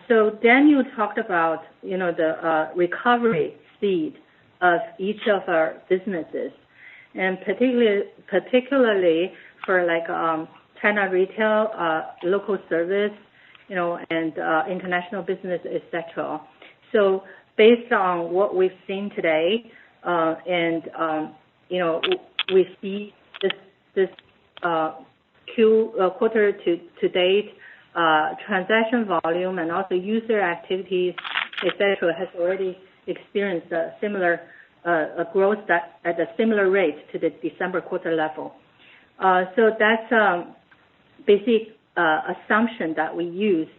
So Daniel talked about, the recovery speed of each of our businesses, and particularly for like China retail, local service, and international business, etc. So based on what we've seen today, we see this quarter to date transaction volume and also user activities, etc., has already experienced a similar growth at a similar rate to the December quarter level. So that's basic assumption that we used.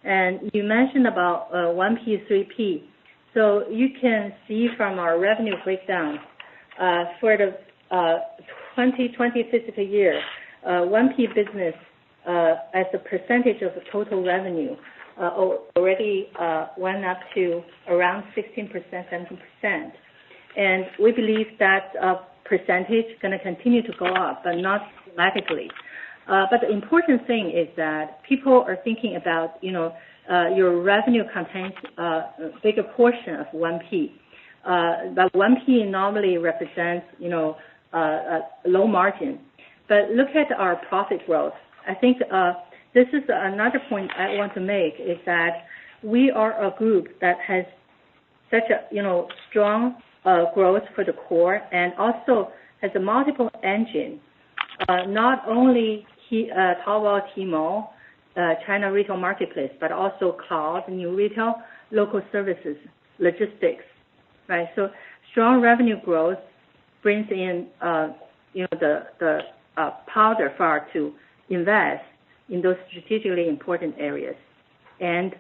And you mentioned about 1P, 3P. So you can see from our revenue breakdown for the 2020 fiscal year, 1P business as a percentage of the total revenue already went up to around 16%, 17%. And we believe that percentage is going to continue to go up, but not dramatically. But the important thing is that people are thinking about, your revenue contains a bigger portion of 1P. But 1P normally represents, a low margin. But look at our profit growth. I think this is another point I want to make is that we are a group that has such a, strong growth for the core and also has a multiple engine, not only Taobao, Tmall, China retail marketplace, but also cloud, new retail, local services, logistics, right? So strong revenue growth brings in, the powder for us to invest in those strategically important areas. And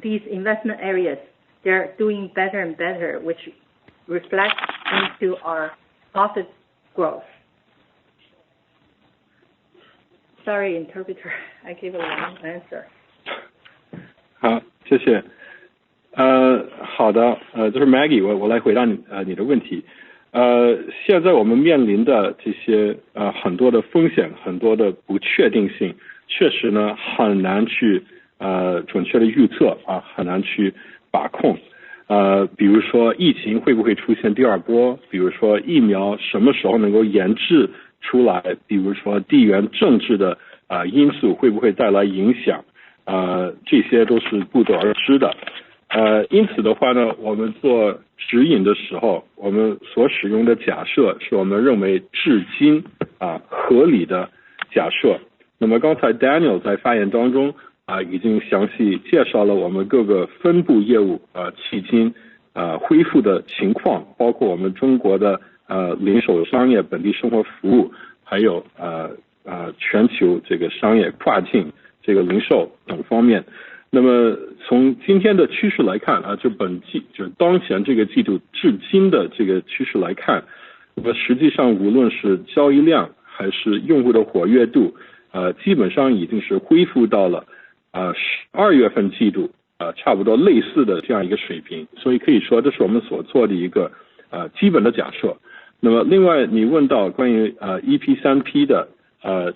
these investment areas, they're doing better and better, which reflects into our profit growth. Sorry, interpreter, I gave a long answer. 好，谢谢。好的，这是 Maggie， 我来回答你的问题。现在我们面临的这些很多的风险，很多的不确定性，确实呢很难去准确的预测啊，很难去把控。比如说疫情会不会出现第二波？比如说疫苗什么时候能够研制出来？比如说地缘政治的因素会不会带来影响？这些都是不得而知的。因此的话呢，我们做指引的时候，我们所使用的假设是我们认为至今合理的假设。那么刚才 Daniel 在发言当中已经详细介绍了我们各个分部业务迄今恢复的情况，包括我们中国的零售商业、本地生活服务，还有全球这个商业跨境这个零售等方面。那么从今天的趋势来看就是当前这个季度至今的这个趋势来看，那么实际上无论是交易量还是用户的活跃度基本上已经是恢复到了12月份季度差不多类似的这样一个水平，所以可以说这是我们所做的一个基本的假设。那么另外你问到关于1P 3P 的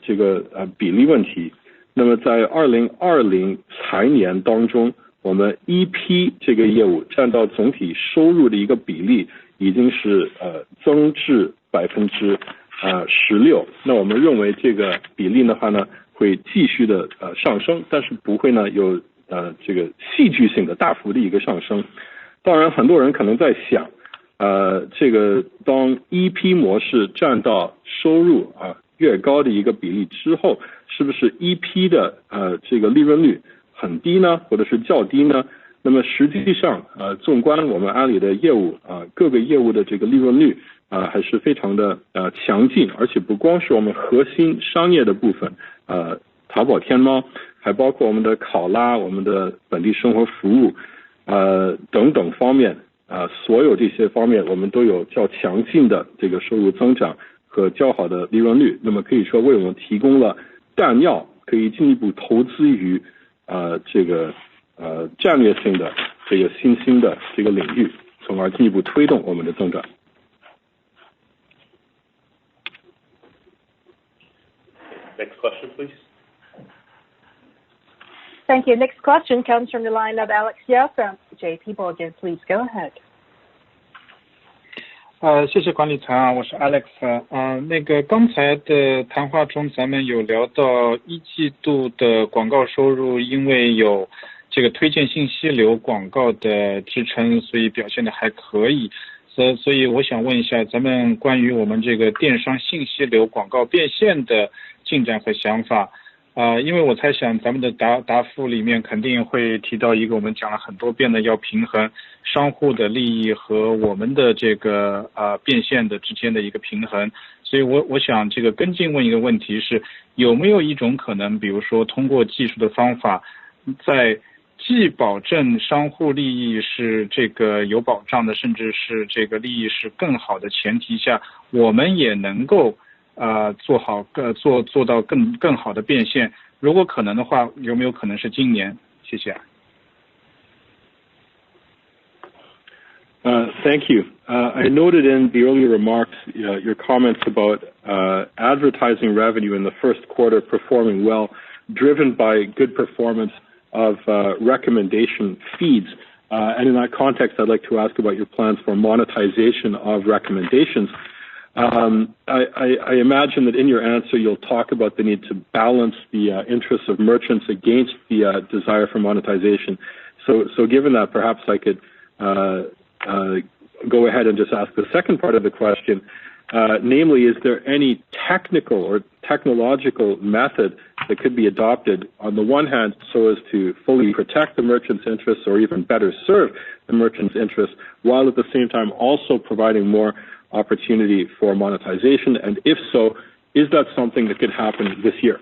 这个比例问题，那么在2020财年当中，我们1P 这个业务占到总体收入的一个比例已经是增至16%。那我们认为这个比例的话呢会继续的上升，但是不会呢有这个戏剧性的大幅的一个上升。当然很多人可能在想这个当1P 模式占到收入越高的一个比例之后，是不是1P 的这个利润率很低呢，或者是较低呢？那么实际上纵观我们阿里的业务各个业务的这个利润率还是非常的强劲，而且不光是我们核心商业的部分，淘宝天猫，还包括我们的考拉、我们的本地生活服务等等方面，所有这些方面我们都有较强劲的这个收入增长和较好的利润率，那么可以说为我们提供了弹药，可以进一步投资于这个战略性的这个新兴的这个领域，从而进一步推动我们的增长。Next question, please. Thank you. Next question comes from the line of Alex Yao from JP Morgan. Please go ahead. 谢谢管理层啊，我是 Alex 那个刚才的谈话中咱们有聊到一季度的广告收入，因为有这个推荐信息流广告的支撑，所以表现的还可以。所以我想问一下，咱们关于我们这个电商信息流广告变现的进展和想法。因为我猜想咱们的答复里面肯定会提到一个我们讲了很多遍的，要平衡商户的利益和我们的这个变现的之间的一个平衡。所以我想这个跟进问一个问题是，有没有一种可能，比如说通过技术的方法，在既保证商户利益是这个有保障的，甚至是这个利益是更好的前提下，我们也能够做到更好的变现。如果可能的话，有没有可能是今年？谢谢。Thank you. I noted in the earlier remarks your comments about advertising revenue in the first quarter performing well, driven by good performance of recommendation feeds. And in that context, I'd like to ask about your plans for monetization of recommendations. I imagine that in your answer you'll talk about the need to balance the interests of merchants against the desire for monetization. So given that, perhaps I could go ahead and just ask the second part of the question, namely, is there any technical or technological method that could be adopted on the one hand so as to fully protect the merchant's interests or even better serve the merchant's interests, while at the same time also providing more opportunity for monetization? And if so, is that something that could happen this year?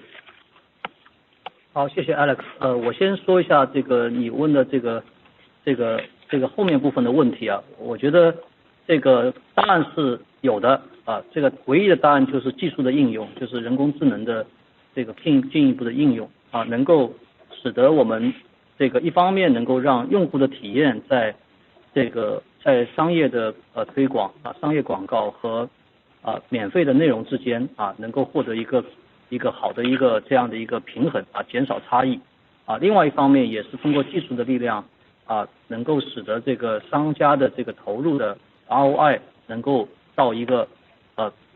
好，谢谢 Alex。我先说一下这个你问的这个后面部分的问题啊，我觉得这个答案是有的啊，这个唯一的答案就是技术的应用，就是人工智能的这个进一步的应用啊，能够使得我们这个一方面能够让用户的体验在商业的推广啊、商业广告和免费的内容之间啊，能够获得一个好的一个这样的一个平衡啊，减少差异啊。另外一方面也是通过技术的力量啊，能够使得这个商家的这个投入的 ROI 能够到一个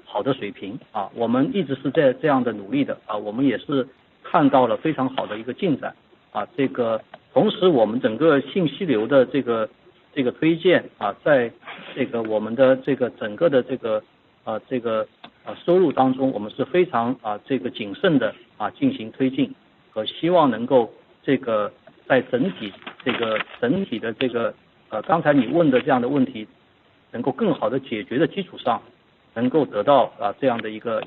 好的水平啊。我们一直是在这样的努力的啊，我们也是看到了非常好的一个进展啊。这个同时我们整个信息流的这个推荐啊，在这个我们的这个整个的这个收入当中，我们是非常这个谨慎的进行推进，和希望能够这个在整体的这个刚才你问的这样的问题能够更好的解决的基础上，能够得到这样的一个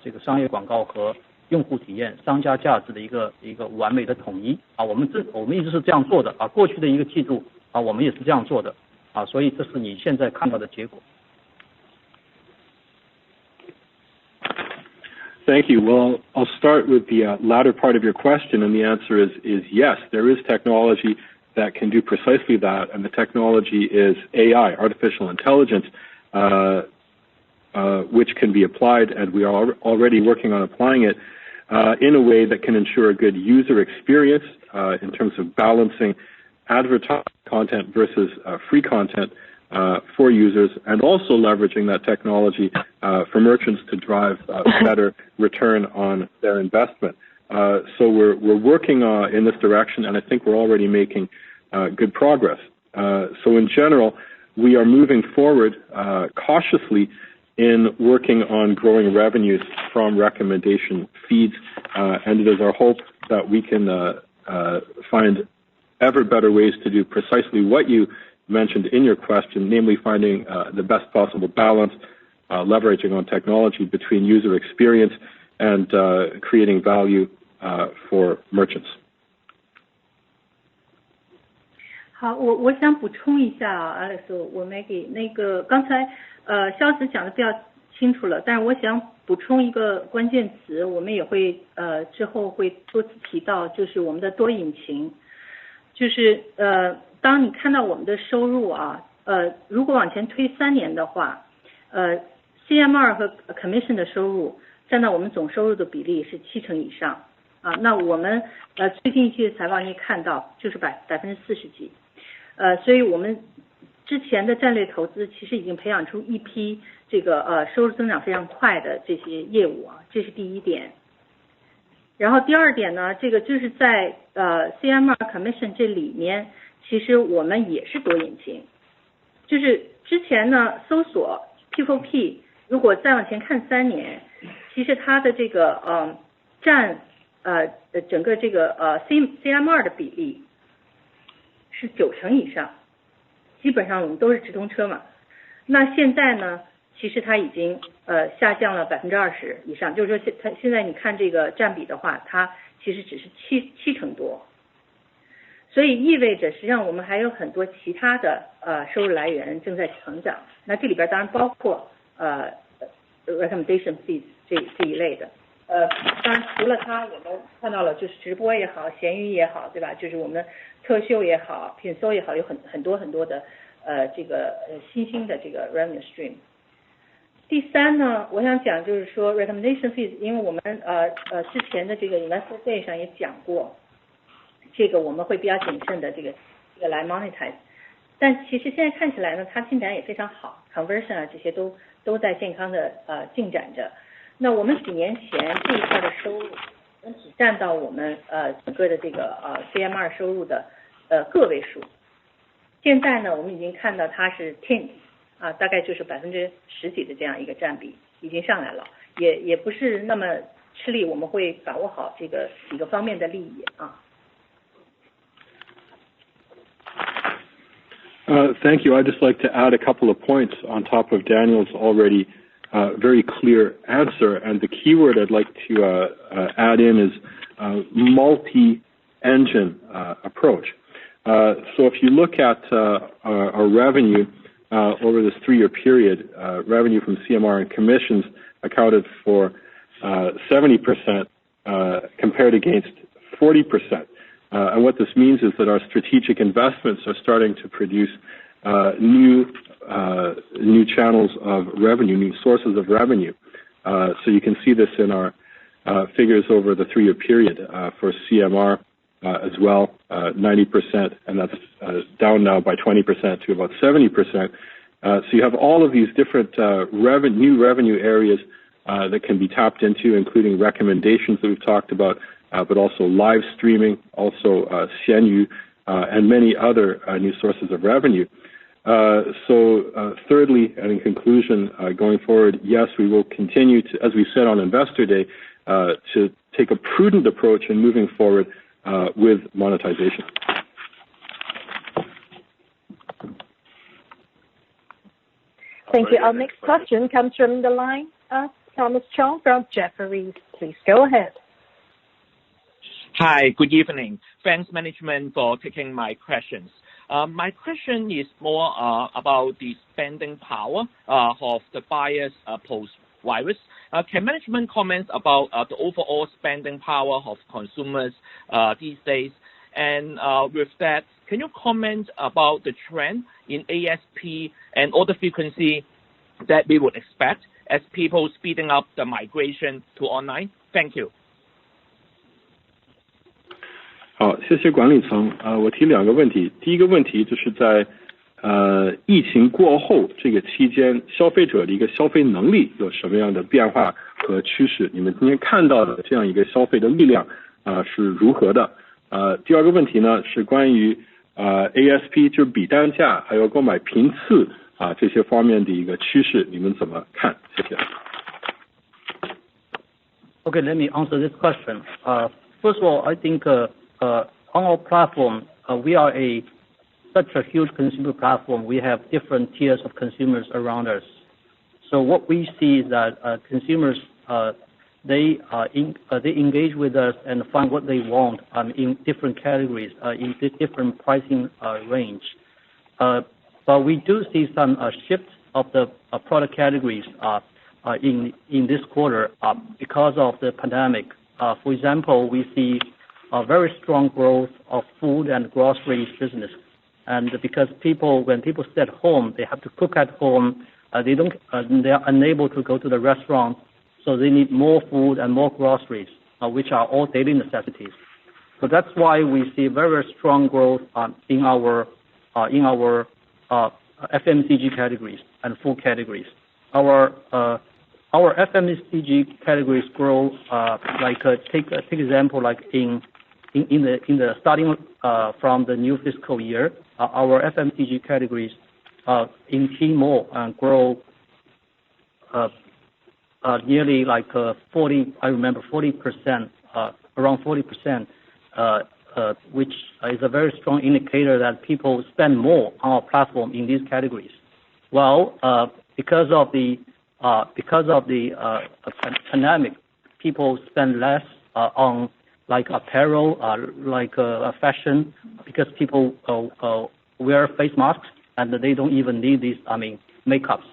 这个商业广告和用户体验、商家价值的一个完美的统一啊。我们一直是这样做的啊，过去的一个季度啊，我们也是这样做的啊，所以这是你现在看到的结果。Thank you. Well, I'll start with the latter part of your question, and the answer is yes. There is technology that can do precisely that, and the technology is AI, artificial intelligence, which can be applied, and we are already working on applying it in a way that can ensure a good user experience in terms of balancing advertised content versus free content for users, and also leveraging that technology for merchants to drive better return on their investment. So we're working in this direction, and I think we're already making good progress. So in general, we are moving forward cautiously in working on growing revenues from recommendation feeds, and it is our hope that we can find ever better ways to do precisely what you mentioned in your question, namely finding the best possible balance, leveraging on technology between user experience and creating value for merchants. 好，我想补充一下啊 ，Alex， 我Maggie， 那个刚才肖子讲的比较清楚了，但是我想补充一个关键词，我们也会之后会多次提到，就是我们的多引擎，就是当你看到我们的收入啊，如果往前推3年的话，CMR 和 Commission 的收入占到我们总收入的比例是70%以上啊，那我们最近一期的财报你看到就是40%几。所以我们之前的战略投资其实已经培养出一批这个收入增长非常快的这些业务啊，这是第一点。然后第二点呢，这个就是在CMR Commission 这里面，其实我们也是多引擎，就是之前呢搜索 P4P 如果再往前看3年，其实它的这个占整个这个CMR 的比例是90%以上，基本上我们都是直通车嘛。那现在呢，其实它已经下降了20%以上，就是说它现在你看这个占比的话，它其实只是七成多。所以意味着实际上我们还有很多其他的收入来源正在成长。那这里边当然包括recommendation fees 这一类的。当然除了它，我们看到了就是直播也好，闲鱼也好，对吧？就是我们特秀也好，品搜也好，有很多的这个新兴的这个 revenue stream。第三呢，我想讲就是说 recommendation fees， 因为我们之前的这个 investor day 上也讲过，这个我们会比较谨慎的这个来 monetize。但其实现在看起来呢，它进展也非常好 ，conversion 啊这些都在健康的进展着。那我们几年前这一块的收入只占到我们整个的这个CMR 收入的个位数，现在呢我们已经看到它是 10%大概就是10%几的这样一个占比已经上来了，也不是那么吃力，我们会把握好这个几个方面的利益啊。Thank you. I'd just like to add a couple of points on top of Daniel's already very clear answer. And the keyword I'd like to add in is multi-engine approach. So if you look at our revenue over this 3-year period, revenue from CMR and commissions accounted for 70% compared against 40%. And what this means is that our strategic investments are starting to produce new channels of revenue, new sources of revenue. So you can see this in our figures over the 3-year period for CMR as well, 90%, and that's down now by 20% to about 70%. So you have all of these different new revenue areas that can be tapped into, including recommendations that we've talked about, but also live streaming, also Xianyu, and many other new sources of revenue. So thirdly, and in conclusion, going forward, yes, we will continue to, as we said on Investor Day, to take a prudent approach in moving forward with monetization. Thank you. Our next question comes from the line of Thomas Chong from Jefferies. Please go ahead. Hi, good evening. Thanks, management, for taking my questions. My question is more about the spending power of the buyers post-virus. Can management comment about the overall spending power of consumers these days? And with that, can you comment about the trend in ASP and order frequency that we would expect as people speeding up the migration to online? Thank you. 好，谢谢管理层。我提2个问题。第一个问题就是在疫情过后这个期间，消费者的一个消费能力有什么样的变化和趋势？你们今天看到的这样一个消费的力量是如何的？第2个问题呢是关于ASP 就是笔单价还有购买频次这些方面的一个趋势，你们怎么看？谢谢。Okay, let me answer this question. First of all, I think on our platform, we are a such a huge consumer platform, we have different tiers of consumers around us. So what we see is that consumers they engage with us and find what they want in different categories, in different pricing range. But we do see some shift of the product categories in this quarter because of the pandemic. For example, we see a very strong growth of food and groceries business, and because when people stay at home, they have to cook at home. They are unable to go to the restaurant, so they need more food and more groceries, which are all daily necessities. So that's why we see very strong growth in our FMCG categories and food categories. Our FMCG categories grow take example like in the starting from the new fiscal year, our FMCG categories in Tmall grow nearly like 40%, around 40%, which is a very strong indicator that people spend more on our platform in these categories. Well, because of the pandemic, people spend less on like apparel, fashion, because people wear face masks and they don't even need these makeups.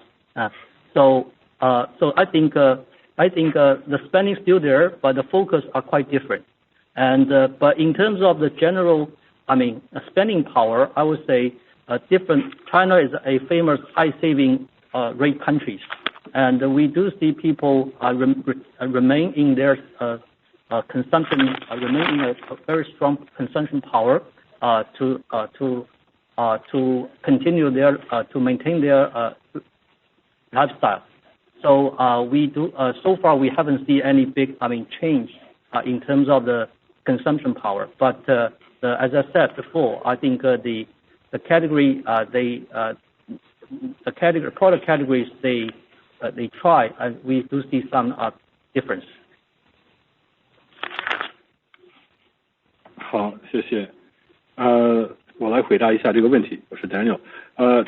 So I think the spending is still there, but the focus are quite different. And but in terms of the general, spending power, I would say different. China is a famous high saving rate country, and we do see people remain in their consumption, remain in a very strong consumption power to continue their to maintain their lifestyle. So we do so far we haven't seen any big change in terms of the consumption power. But as I said before, I think the category product categories they try, and we do see some difference. 好，谢谢。我来回答一下这个问题，我是 Daniel。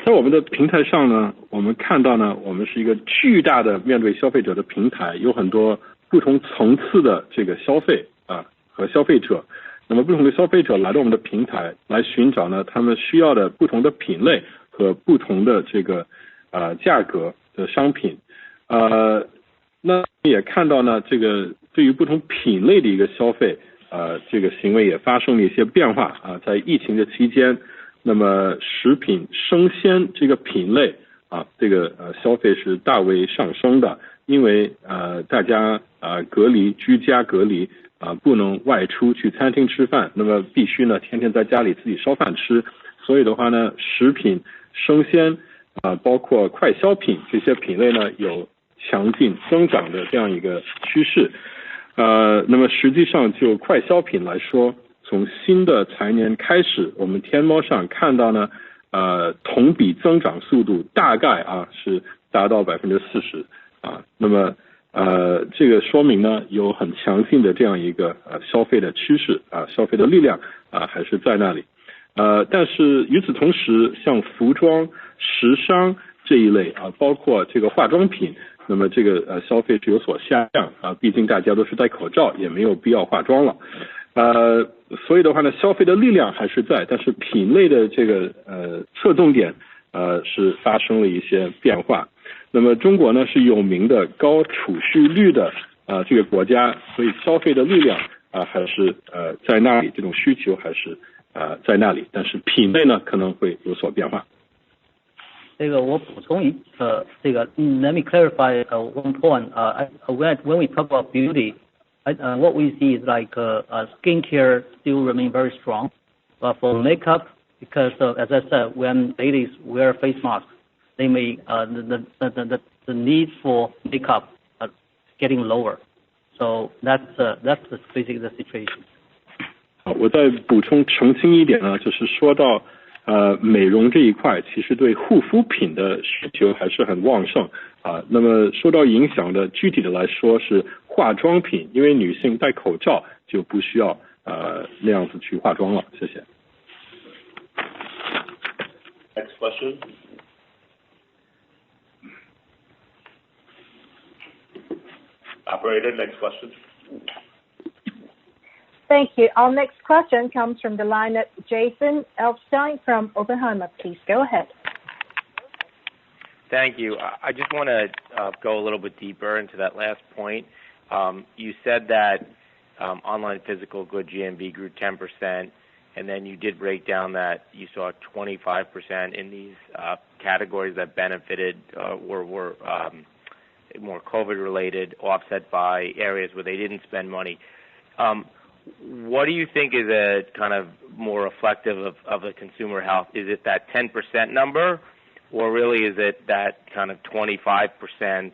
在我们的平台上呢，我们看到呢，我们是一个巨大的面对消费者的平台，有很多不同层次的这个消费和消费者。那么不同的消费者来到我们的平台来寻找呢，他们需要的不同的品类和不同的这个价格的商品。那也看到呢，这个对于不同品类的一个消费。这个行为也发生了一些变化在疫情的期间，那么食品生鲜这个品类这个消费是大为上升的，因为大家隔离居家隔离不能外出去餐厅吃饭，那么必须呢天天在家里自己烧饭吃，所以的话呢，食品生鲜包括快消品这些品类呢有强劲增长的这样一个趋势。那么实际上就快消品来说，从新的财年开始，我们天猫上看到呢，同比增长速度大概是达到40%那么这个说明呢有很强劲的这样一个消费的趋势消费的力量还是在那里。但是与此同时，像服装、时尚这一类包括这个化妆品。那么这个消费是有所下降毕竟大家都是戴口罩，也没有必要化妆了。所以的话呢，消费的力量还是在，但是品类的这个侧重点是发生了一些变化。那么中国呢是有名的高储蓄率的这个国家，所以消费的力量还是在那里，这种需求还是在那里，但是品类呢可能会有所变化。这个我补充let me clarify one point. When we talk about beauty, what we see is like skincare still remain very strong, but for makeup, because as I said, when ladies wear face masks, they may the need for makeup getting lower. So that's basically the situation. 我再补充澄清一点呢，就是说到。美容这一块其实对护肤品的需求还是很旺盛那么受到影响的具体的来说是化妆品，因为女性戴口罩就不需要那样子去化妆了。谢谢。question. Operator, next question. Thank you. Our next question comes from the line of Jason Elfstein from Oppenheimer. Please go ahead. Thank you. I just want to go a little bit deeper into that last point. You said that online physical good GMV grew 10%, and then you did break down that you saw 25% in these categories that benefited were more COVID-related, offset by areas where they didn't spend money. What do you think is a kind of more reflective of the consumer health? Is it that 10% number, or really is it that kind of 25%,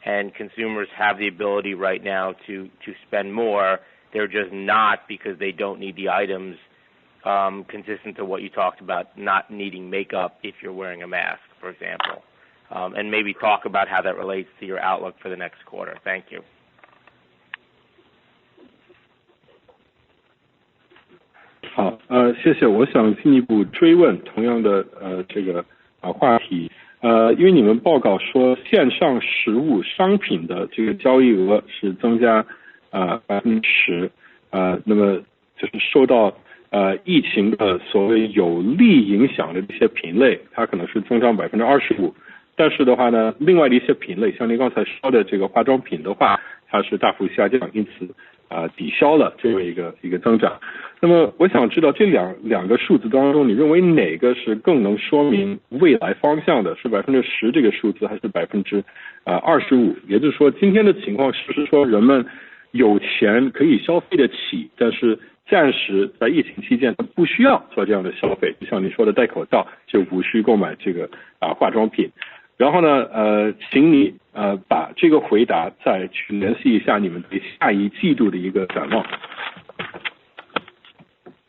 and consumers have the ability right now to spend more, they're just not because they don't need the items, consistent to what you talked about, not needing makeup if you're wearing a mask, for example? And maybe talk about how that relates to your outlook for the next quarter. Thank you. 好，谢谢。我想进一步追问同样的这个话题，因为你们报告说线上实物商品的这个交易额是增加10%，那么就是受到疫情的所谓有利影响的这些品类，它可能是增长25%，但是的话呢，另外的一些品类，像您刚才说的这个化妆品的话，它是大幅下降，因此抵消了这么一个增长。那么我想知道这两个数字当中，你认为哪个是更能说明未来方向的？是10%这个数字，还是25%？也就是说，今天的情况是不是说人们有钱可以消费得起，但是暂时在疫情期间他不需要做这样的消费，就像你说的戴口罩就无需购买这个化妆品。然后呢，请你把这个回答再去联系一下你们对下一季度的一个展望。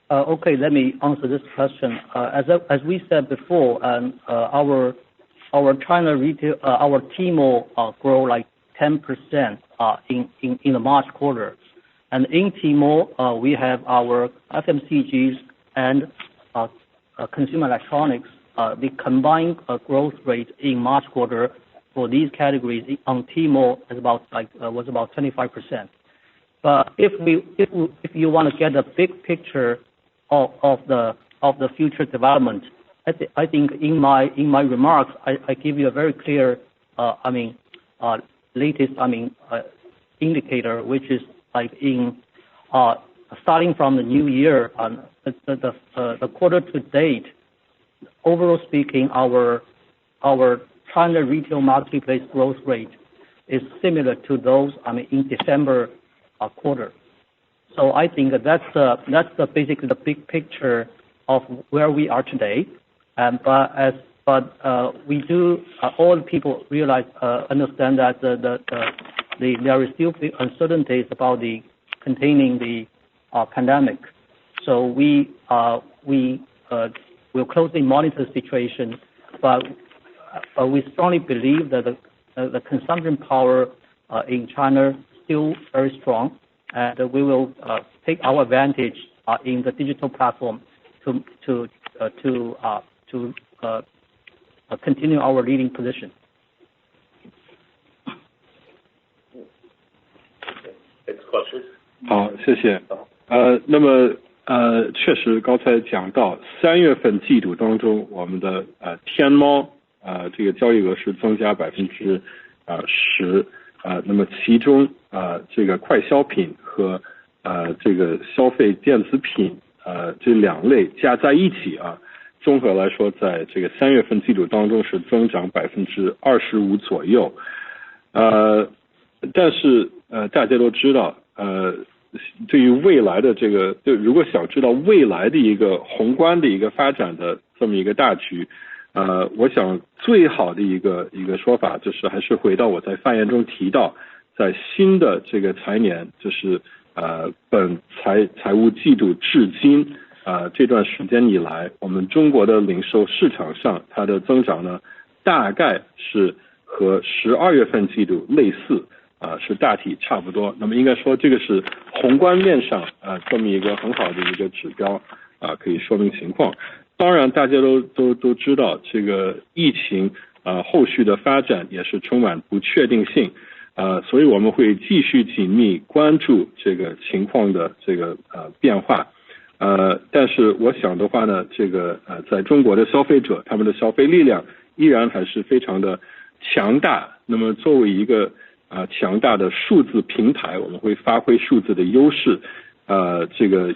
Okay, let me answer this question. As we said before, our China retail, our Tmall grow like 10% in the March quarter, and in Tmall we have our FMCGs and consumer electronics. The combined growth rate in March quarter for these categories on Tmall is was about 25%. But if you want to get a big picture of the future development, I think in my remarks I give you a very clear latest indicator, which is like in starting from the new year, the quarter to date. Overall speaking, our China retail marketplace growth rate is similar to those in December quarter. So I think that's basically the big picture of where we are today. But we do all people realize understand that there is still uncertainties about the containing the pandemic. So we will closely monitor the situation, but we strongly believe that the consumption power in China is still very strong, and we will take our advantage in the digital platform to continue our leading position. Next question. 好，谢谢。那么确实刚才讲到3月份季度当中，我们的天猫这个交易额是增加10%，那么其中这个快消品和这个消费电子品这两类加在一起综合来说，在这个3月份季度当中是增长25%左右。但是大家都知道对于未来的这个，就如果想知道未来的一个宏观的一个发展的这么一个大局，我想最好的一个说法就是还是回到我在发言中提到，在新的这个财年，就是本财务季度至今这段时间以来，我们中国的零售市场上它的增长呢，大概是和12月份季度类似。是大体差不多，那么应该说这个是宏观面上这么一个很好的一个指标可以说明情况。当然大家都知道这个疫情后续的发展也是充满不确定性，所以我们会继续紧密关注这个情况的这个变化。但是我想的话呢，这个在中国的消费者他们的消费力量依然还是非常的强大。那么作为一个强大的数字平台，我们会发挥数字的优势，这个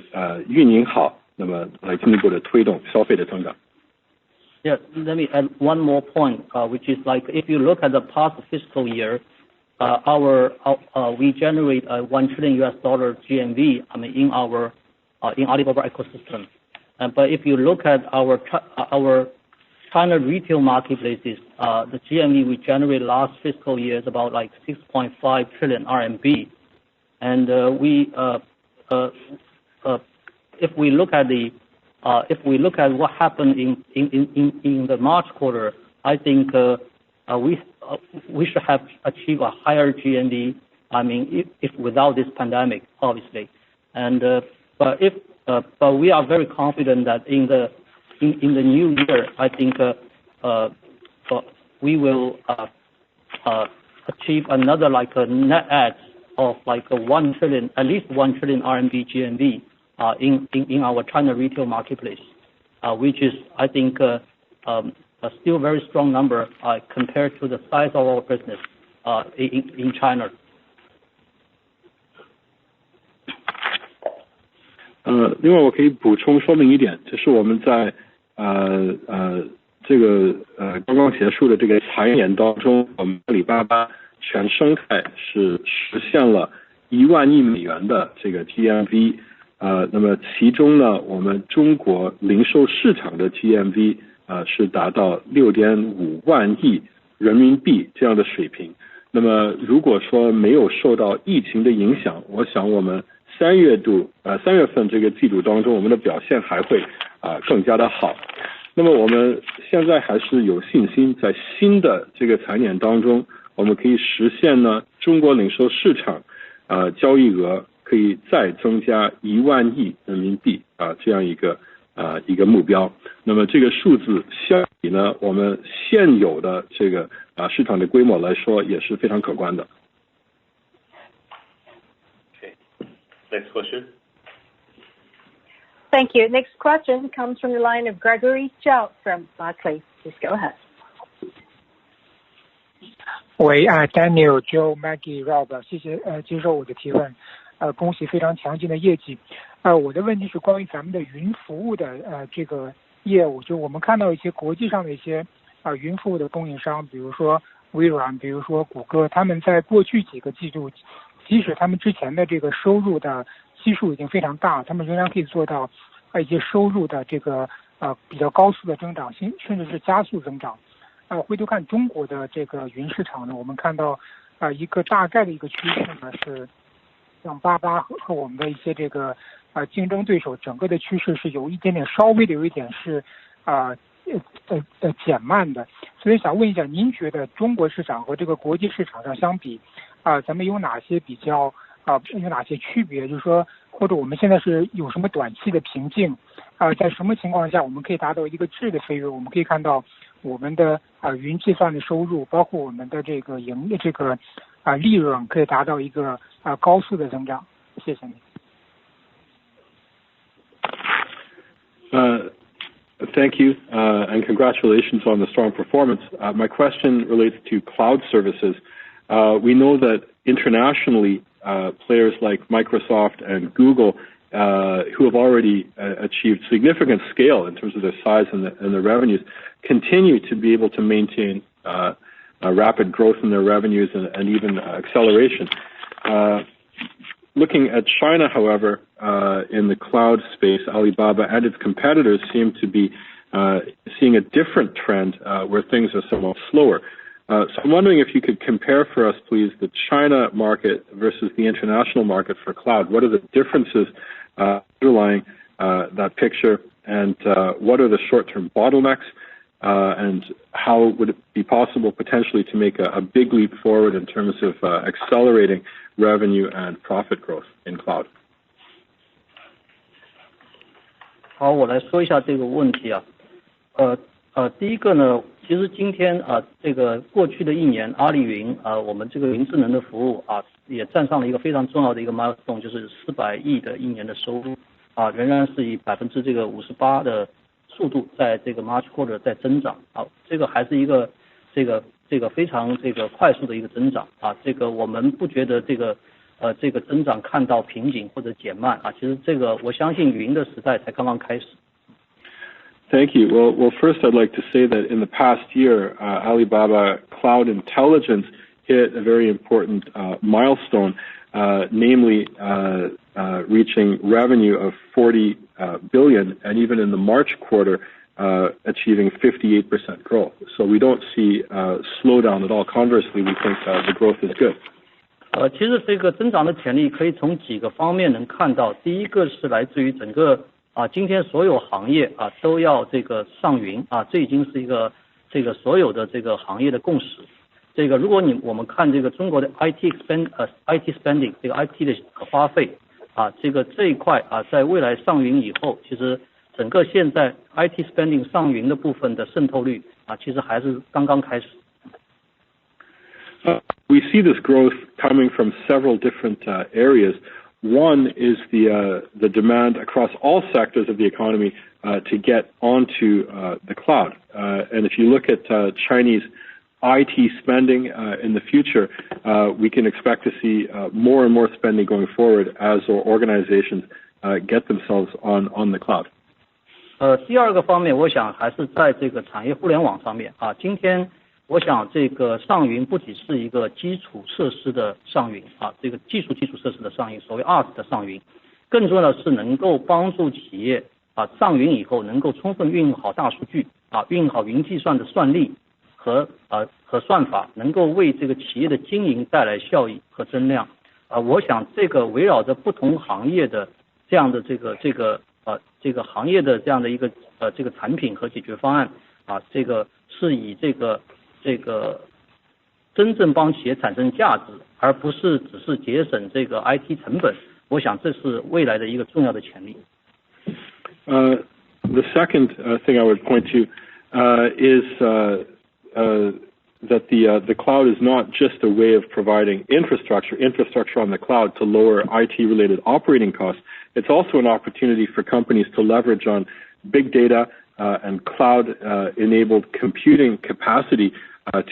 运营好，那么来进一步的推动消费的增长。Yeah, let me add one more point, which is like if you look at the past fiscal year, we generate $1 trillion GMV. I mean, in our in Alibaba ecosystem. But if you look at our China retail marketplaces, the GMV we generated last fiscal year is about like 6.5 trillion RMB. And if we look at what happened in the March quarter, I think we should have achieved a higher GMV. I mean, if without this pandemic, obviously. And but we are very confident that in the new year, I think we will achieve another like a net add of like a 1 trillion, at least 1 trillion RMB GMV in our China retail marketplace, which is I think a still very strong number compared to the size of our business in China. 另外我可以补充说明一点，就是我们在这个刚刚结束的这个财年当中，我们阿里巴巴全生态是实现了1万亿美元的这个 GMV， 那么其中呢，我们中国零售市场的 GMV 是达到 6.5 万亿人民币这样的水平。那么如果说没有受到疫情的影响，我想我们3月份这个季度当中，我们的表现还会更加的好。那么我们现在还是有信心，在新的这个财年当中，我们可以实现呢中国零售市场交易额可以再增加1万亿人民币这样一个目标。那么这个数字相比呢我们现有的这个市场的规模来说也是非常可观的。Next question. Thank you. Next question comes from the line of Gregory Zhao from Barclays. Please go ahead. 喂，Daniel、Joe、Maggie、Rob， 谢谢接受我的提问，恭喜非常强劲的业绩。我的问题是关于咱们的云服务的这个业务，就我们看到一些国际上的一些云服务的供应商，比如说微软，比如说谷歌，他们在过去几个季度，即使他们之前的这个收入的基数已经非常大，他们仍然可以做到一些收入的这个比较高速的增长，甚至是加速增长。回头看中国的这个云市场呢，我们看到一个大概的一个趋势呢是，像巴巴和我们的一些这个竞争对手，整个的趋势是有一点点稍微的有一点是减慢的。所以想问一下，您觉得中国市场和这个国际市场上相比咱们有哪些比较有哪些区别？就是说，或者我们现在是有什么短期的瓶颈？在什么情况下我们可以达到一个质的飞跃？我们可以看到我们的云计算的收入，包括我们的这个利润可以达到一个高速的增长。谢谢你。Thank you, and congratulations on the strong performance. My question relates to cloud services. We know that internationally, players like Microsoft and Google, who have already achieved significant scale in terms of their size and their revenues, continue to be able to maintain rapid growth in their revenues and even acceleration. Looking at China, however, in the cloud space, Alibaba and its competitors seem to be seeing a different trend where things are somewhat slower. So I'm wondering if you could compare for us, please, the China market versus the international market for cloud. What are the differences underlying that picture, and what are the short-term bottlenecks, and how would it be possible potentially to make a big leap forward in terms of accelerating revenue and profit growth in cloud? 好，我来说一下这个问题第一个呢，其实今天这个过去的一年，阿里云我们这个云智能的服务也站上了一个非常重要的一个 milestone， 就是400亿的一年的收入仍然是以58%的速度在这个 March quarter 在增长这个还是一个这个非常快速的一个增长这个我们不觉得这个增长看到瓶颈或者减慢其实这个我相信云的时代才刚刚开始。Thank you. Well, first I'd like to say that in the past year, Alibaba Cloud Intelligence hit a very important milestone, namely reaching revenue of 40 billion, and even in the March quarter, achieving 58% growth. So we don't see slowdown at all. Conversely, we think the growth is good. 其实这个增长的潜力可以从几个方面能看到。第一个是来自于整个今天所有行业都要这个上云这已经是一个这个所有的这个行业的共识。这个如果我们看这个中国的 IT spending 这个 IT 的花费这一块在未来上云以后，其实整个现在 IT spending 上云的部分的渗透率其实还是刚刚开始。We see this growth coming from several different areas. One is the demand across all sectors of the economy to get onto the cloud. And if you look at Chinese IT spending in the future, we can expect to see more and more spending going forward as organizations get themselves on the cloud. 第二个方面，我想还是在这个产业互联网上面今天我想这个上云不仅是一个基础设施的上云这个基础设施的上云，所谓 ARS 的上云，更重要的是能够帮助企业上云以后能够充分运用好大数据运用好云计算的算力和算法，能够为这个企业的经营带来效益和增量我想这个围绕着不同行业的这样的这个行业的这样的一个这个产品和解决方案这个是以这个真正帮企业产生价值，而不是只是节省这个 IT 成本。我想这是未来的一个重要的潜力。The second thing I would point to is that the cloud is not just a way of providing infrastructure on the cloud to lower IT-related operating costs. It's also an opportunity for companies to leverage on big data and cloud-enabled computing capacity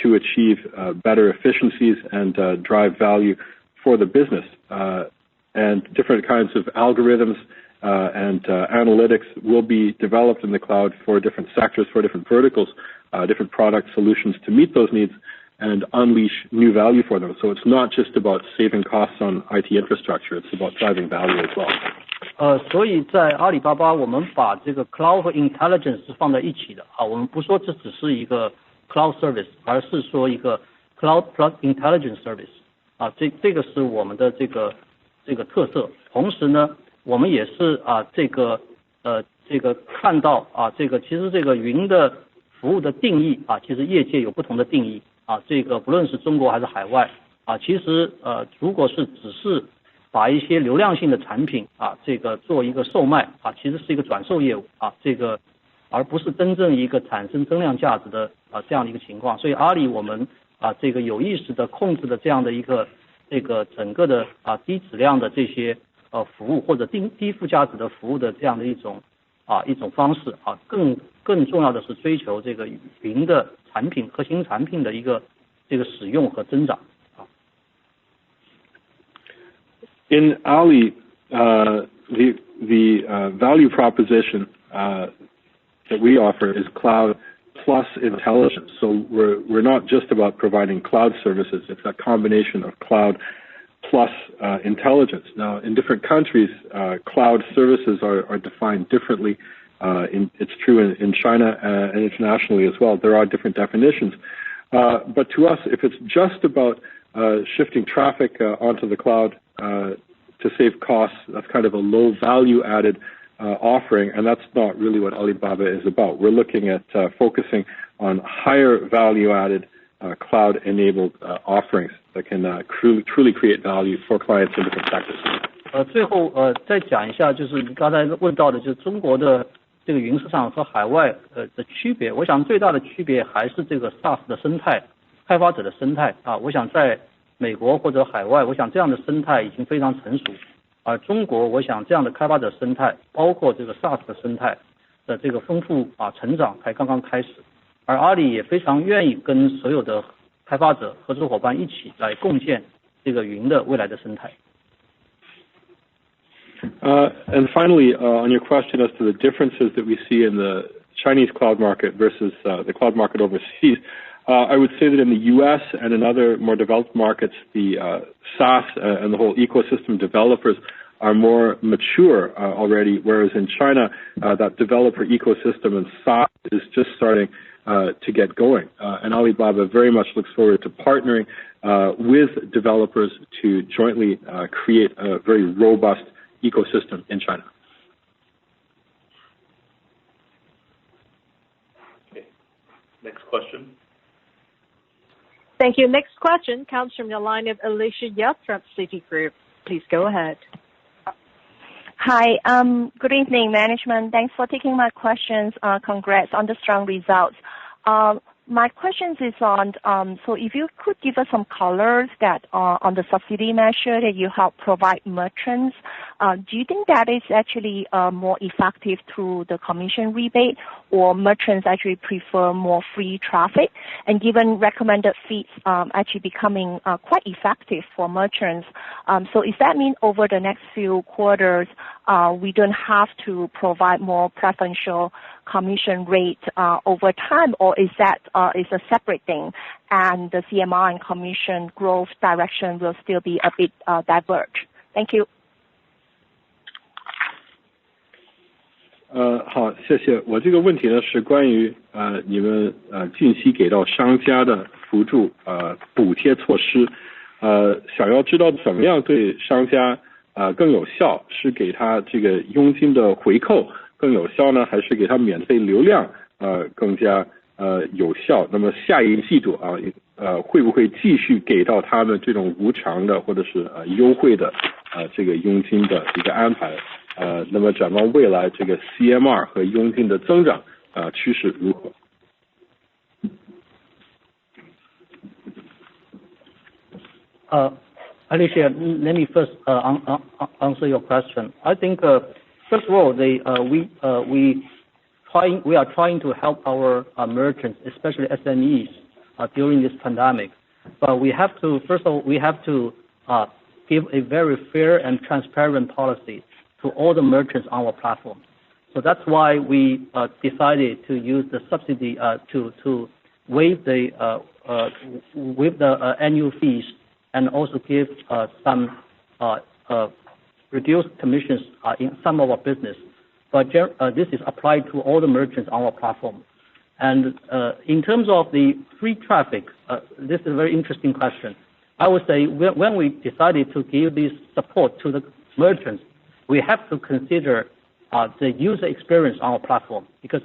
to achieve better efficiencies and drive value for the business. And different kinds of algorithms and analytics will be developed in the cloud for different sectors, for different verticals, different product solutions to meet those needs and unleash new value for them. So it's not just about saving costs on IT infrastructure, it's about driving value as well. 所以在阿里巴巴我们把这个 cloud 和 intelligence 是放在一起的我们不说这只是一个 cloud service， 而是说一个 cloud plus intelligence service 这个是我们的这个特色。同时呢，我们也是这个看到这个其实这个云的服务的定义其实业界有不同的定义这个不论是中国还是海外其实如果是只是把一些流量性的产品这个做一个售卖其实是一个转售业务这个而不是真正一个产生增量价值的这样的一个情况。所以阿里我们这个有意识的控制的这样的一个这个整个的低质量的这些服务或者低附加值的服务的这样的一种方式更重要的是追求这个云的产品核心产品的一个这个使用和增长。In Ali, the value proposition that we offer is cloud plus intelligence. So we're not just about providing cloud services. It's a combination of cloud plus intelligence. Now, in different countries, cloud services are defined differently. It's true in China and internationally as well. There are different definitions. But to us, if it's just about shifting traffic onto the cloud to save costs, that's kind of a low value added offering, and that's not really what Alibaba is about. We're looking at focusing on higher value added cloud enabled offerings that can truly create value for clients in different sectors. 最后再讲一下，就是你刚才问到的，就是中国的这个云市场和海外的区别，我想最大的区别还是这个 SaaS 的生态，开发者的生态啊。我想在美国或者海外，我想这样的生态已经非常成熟，而中国我想这样的开发者生态，包括这个 SaaS 的生态的这个丰富成长才刚刚开始，而阿里也非常愿意跟所有的开发者合作伙伴一起来共建这个云的未来的生态。And finally, on your question as to the differences that we see in the Chinese cloud market versus the cloud market overseas, I would say that in the U.S. and in other more developed markets, the SaaS and the whole ecosystem developers are more mature already, whereas in China, that developer ecosystem and SaaS is just starting to get going. And Alibaba very much looks forward to partnering with developers to jointly create a very robust ecosystem in China. Okay. Next question. Thank you. Next question comes from the line of Alicia Yap from Citigroup. Please go ahead. Hi. Good evening, management. Thanks for taking my questions. Congrats on the strong results. My question is on, so if you could give us some colors that on the subsidy measure that you help provide merchants, do you think that is actually more effective through the commission rebate, or merchants actually prefer more free traffic? And given recommended fees actually becoming quite effective for merchants, so does that mean over the next few quarters we don't have to provide more preferential commission rate over time, or is that is a separate thing, and the CMR and commission growth direction will still be a bit diverge? Thank you. 好，谢谢。我这个问题呢是关于你们近期给到商家的辅助补贴措施，想要知道怎么样对商家更有效，是给他这个佣金的回扣更有效呢，还是给他免费流量更加有效？那么下一季度会不会继续给到他们这种无偿的或者是优惠的这个佣金的一个安排？那么展望未来这个 CMR 和佣金的增长趋势如何？Alicia, let me first answer your question. I think first of all, we are trying to help our merchants, especially SMEs, during this pandemic. But we have to give a very fair and transparent policy to all the merchants on our platform. So that's why we decided to use the subsidy to waive the annual fees and also give some reduced commissions in some of our business. But this is applied to all the merchants on our platform. And in terms of the free traffic, this is a very interesting question. I would say when we decided to give this support to the merchants, we have to consider the user experience on our platform, because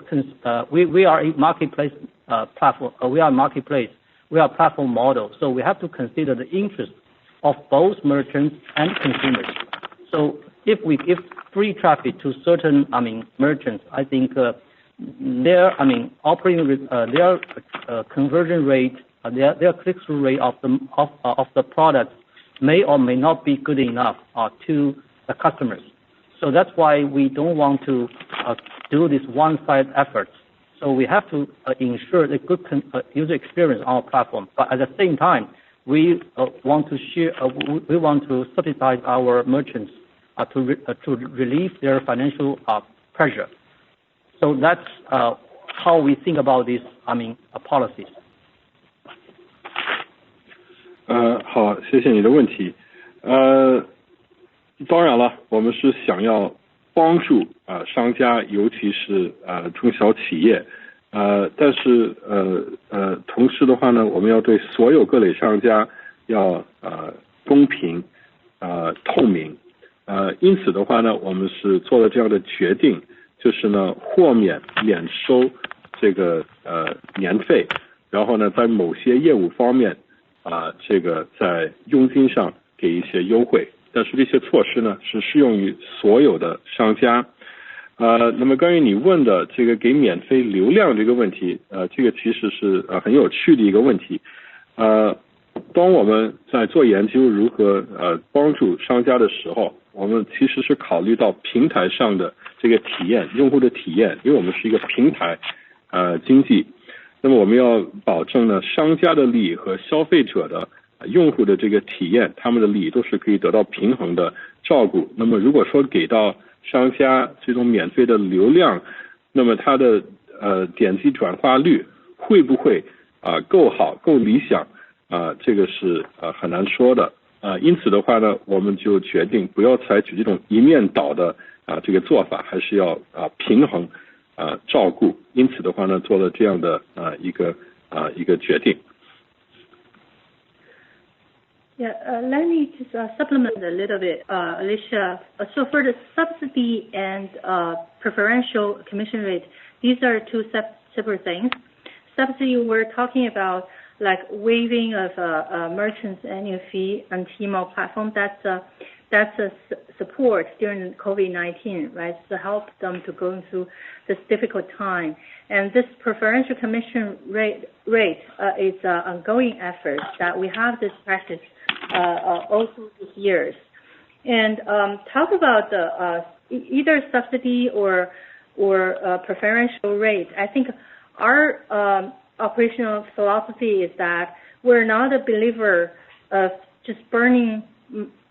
we are a marketplace platform. We are a marketplace. We are a platform model. So we have to consider the interest of both merchants and consumers. So if we give free traffic to certain, merchants, I think their conversion rate, their click-through rate of the product may or may not be good enough to the customers. So that's why we don't want to do this one-side effort. So we have to ensure a good user experience on our platform. But at the same time, we want to subsidize our merchants to relieve their financial pressure. So that's how we think about these policies. 好，谢谢你的问题。当然了，我们是想要帮助商家，尤其是中小企业，但是同时的话呢，我们要对所有各类商家要公平透明，因此的话呢，我们是做了这样的决定，就是呢豁免收这个年费，然后呢在某些业务方面这个在佣金上给一些优惠。但是这些措施呢是适用于所有的商家，那么关于你问的这个给免费流量这个问题，这个其实是很有趣的一个问题。当我们在做研究如何帮助商家的时候，我们其实是考虑到平台上的这个体验，用户的体验，因为我们是一个平台经济，那么我们要保证呢商家的利益和消费者的用户的这个体验，他们的利益都是可以得到平衡的照顾。那么如果说给到商家这种免费的流量，那么它的点击转化率会不会够好够理想这个是很难说的因此的话呢，我们就决定不要采取这种一面倒的这个做法，还是要平衡照顾。因此的话呢，做了这样的一个决定。Yeah, let me just supplement a little bit, Alicia. So for the subsidy and preferential commission rate, these are two separate things. Subsidy, we're talking about like waiving of merchants' annual fee on Tmall platform. That's a support during COVID-19, right? To help them to go through this difficult time. And this preferential commission rate is an ongoing effort that we have this practice all through these years. And talk about the either subsidy or preferential rate. I think our operational philosophy is that we're not a believer of just burning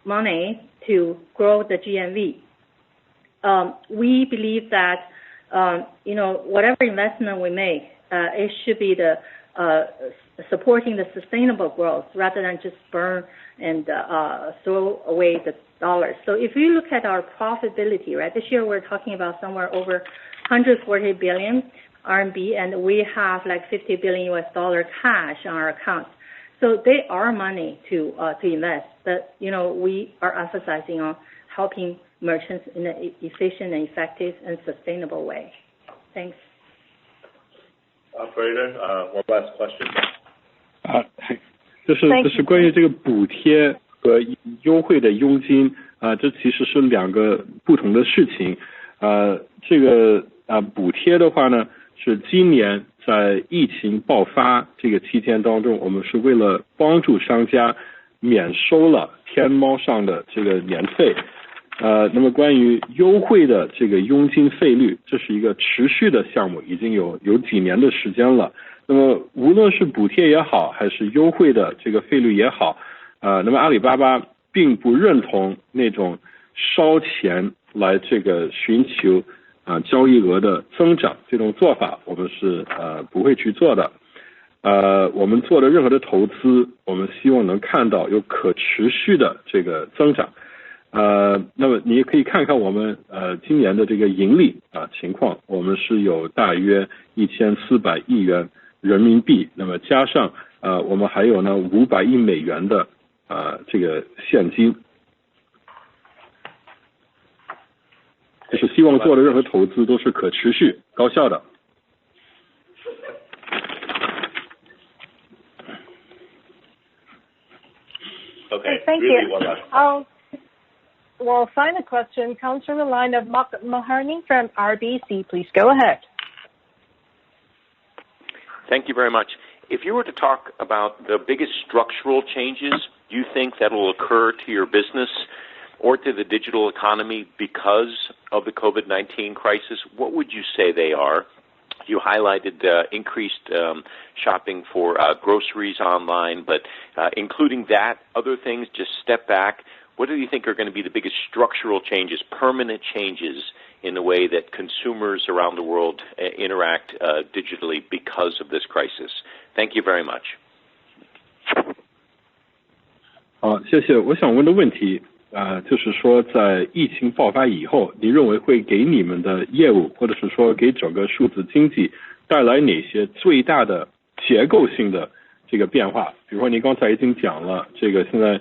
money to grow the GMV. We believe that whatever investment we make, it should be the supporting the sustainable growth rather than just burn and throw away the dollars. So if you look at our profitability, right, this year we're talking about somewhere over 140 billion RMB, and we have like $50 billion cash on our accounts. So they are money to invest, but we are emphasizing on helping merchants in an efficient and effective and sustainable way. Thanks. Operator, one last question. 这是关于这个补贴和优惠的佣金这其实是两个不同的事情。这个补贴的话呢，是今年在疫情爆发这个期间当中，我们是为了帮助商家免收了天猫上的这个年费。那么关于优惠的这个佣金费率，这是一个持续的项目，已经有几年的时间了。那么无论是补贴也好，还是优惠的这个费率也好，那么阿里巴巴并不认同那种烧钱来这个寻求交易额的增长这种做法，我们是不会去做的。我们做的任何的投资，我们希望能看到有可持续的这个增长。那么你也可以看看我们今年的这个盈利情况，我们是有大约1400亿元人民币，那么加上我们还有呢500亿美元的这个现金，就是希望做的任何投资都是可持续高效的。Okay, thank really you. one last. Well, final question comes from the line of Mark Maharney from RBC. Please go ahead. Thank you very much. If you were to talk about the biggest structural changes you think that will occur to your business or to the digital economy because of the COVID-19 crisis, what would you say they are? You highlighted increased shopping for groceries online, but including that, other things, just step back. What do you think are going to be the biggest structural changes, permanent changes in the way that consumers around the world interact digitally because of this crisis? Thank you very much. 好，谢谢。我想问的问题就是说在疫情爆发以后，你认为会给你们的业务或者是说给整个数字经济带来哪些最大的结构性的这个变化？比如说您刚才已经讲了，这个现在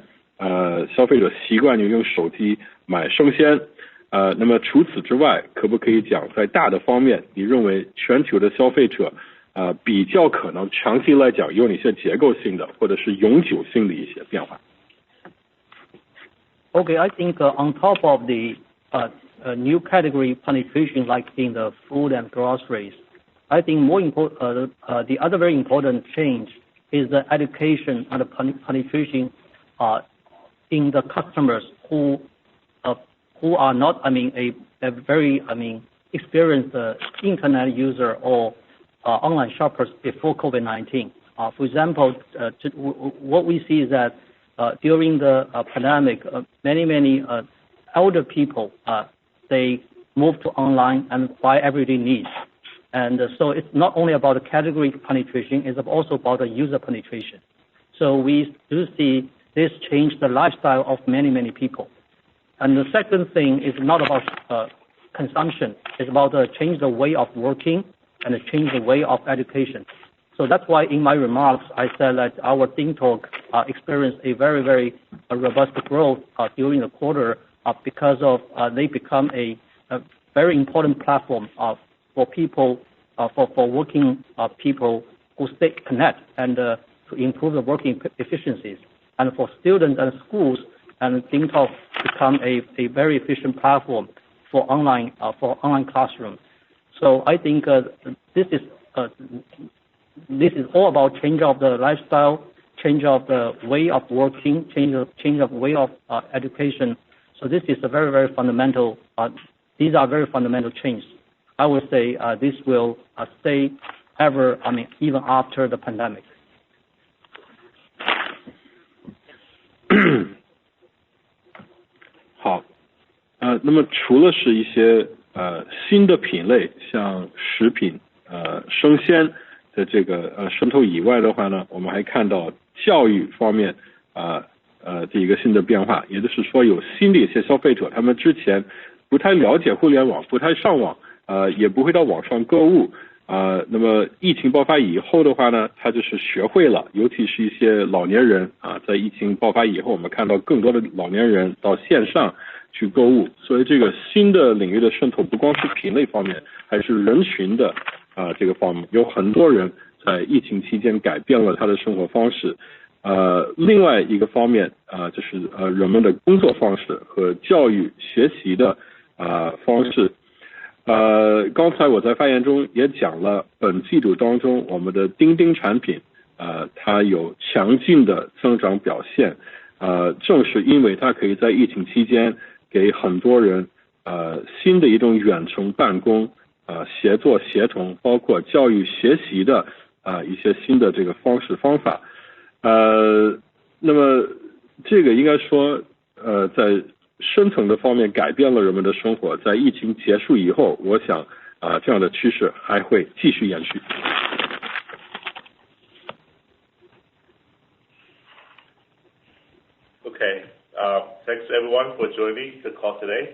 消费者习惯于用手机买生鲜，那么除此之外，可不可以讲在大的方面，你认为全球的消费者比较可能长期来讲有哪些结构性的或者是永久性的一些变化？ Okay, I think on top of the new category penetration like in the food and groceries. I think the other very important change is the education and the penetration in the customers who are not, a very, experienced internet user or online shoppers before COVID-19. For example, what we see is that during the pandemic, many elder people, they move to online and buy everyday needs. And so it's not only about the category penetration, it's also about the user penetration. So we do see this change the lifestyle of many people. And the second thing is not about consumption. It's about change the way of working and change the way of education. So that's why in my remarks I said that our DingTalk experienced a very robust growth during the quarter because of they become a very important platform for people, for working people who stay connected and to improve the working efficiencies. And for students and schools, and DingTalk become a very efficient platform for online classroom. So I think this is all about change of the lifestyle, change of the way of working, change of way of education. So this is a very fundamental. These are very fundamental changes. I would say this will stay ever. Even after the pandemic. 好，那么除了是一些新的品类，像食品、生鲜的这个渗透以外的话呢，我们还看到教育方面的一个新的变化，也就是说有新的一些消费者，他们之前不太了解互联网，不太上网，也不会到网上购物。那么疫情爆发以后的话呢，他就是学会了，尤其是一些老年人在疫情爆发以后，我们看到更多的老年人到线上去购物，所以这个新的领域的渗透不光是品类方面，还是人群的这个方面，有很多人在疫情期间改变了他的生活方式。另外一个方面就是人们的工作方式和教育学习的方式。刚才我在发言中也讲了，本季度当中我们的钉钉产品它有强劲的增长表现，正是因为它可以在疫情期间给很多人新的一种远程办公协作协同，包括教育学习的一些新的这个方式方法。那么这个应该说在深层的方面改变了人们的生活，在疫情结束以后，我想这样的趋势还会继续延续。Okay, thanks everyone for joining the call today.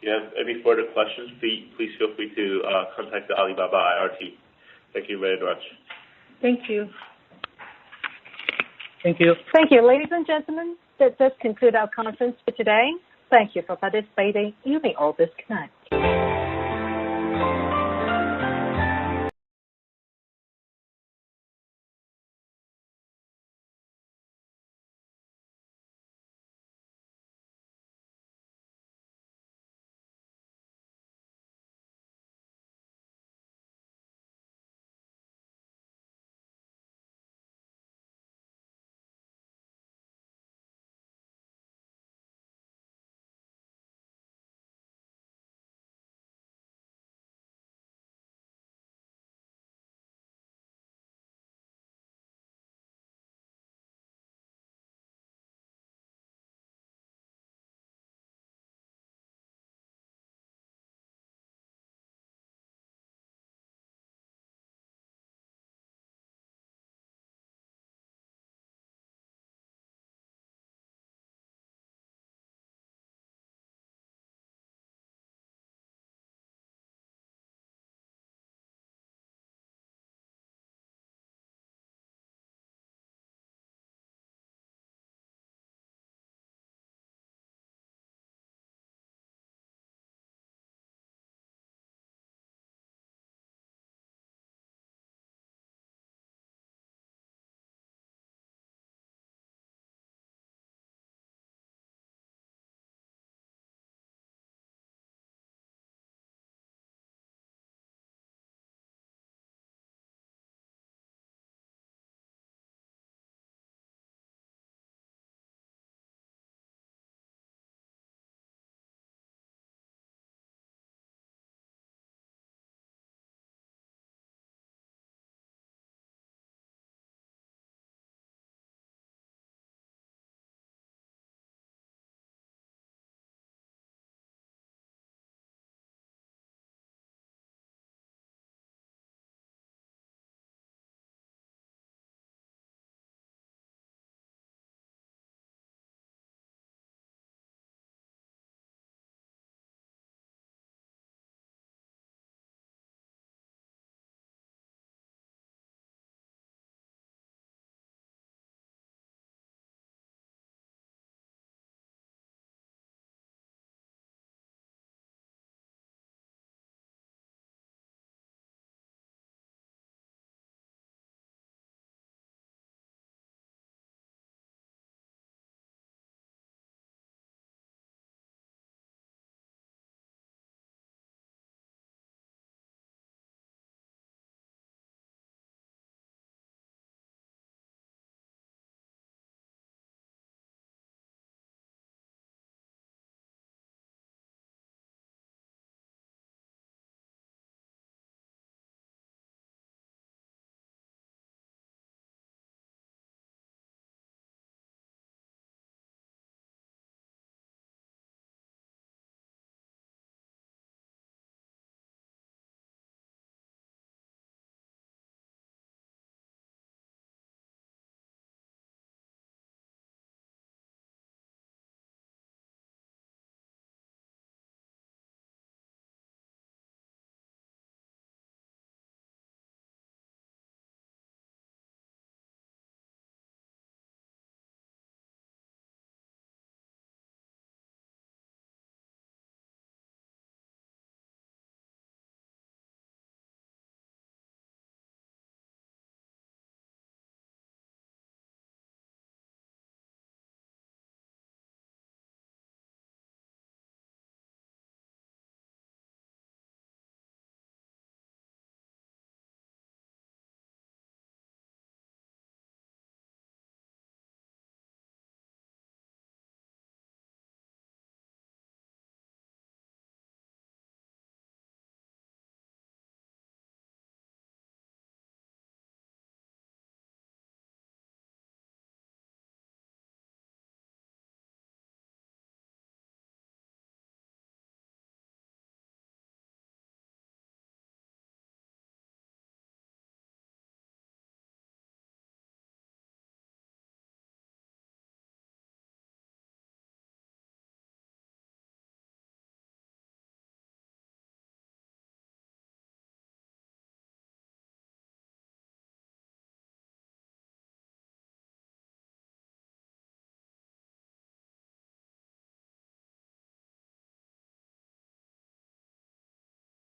If you have any further questions, please feel free to contact the Alibaba IR team. Thank you very much. Thank you. Thank you. Thank you, ladies and gentlemen. That does conclude our conference for today. Thank you for participating. You may all disconnect.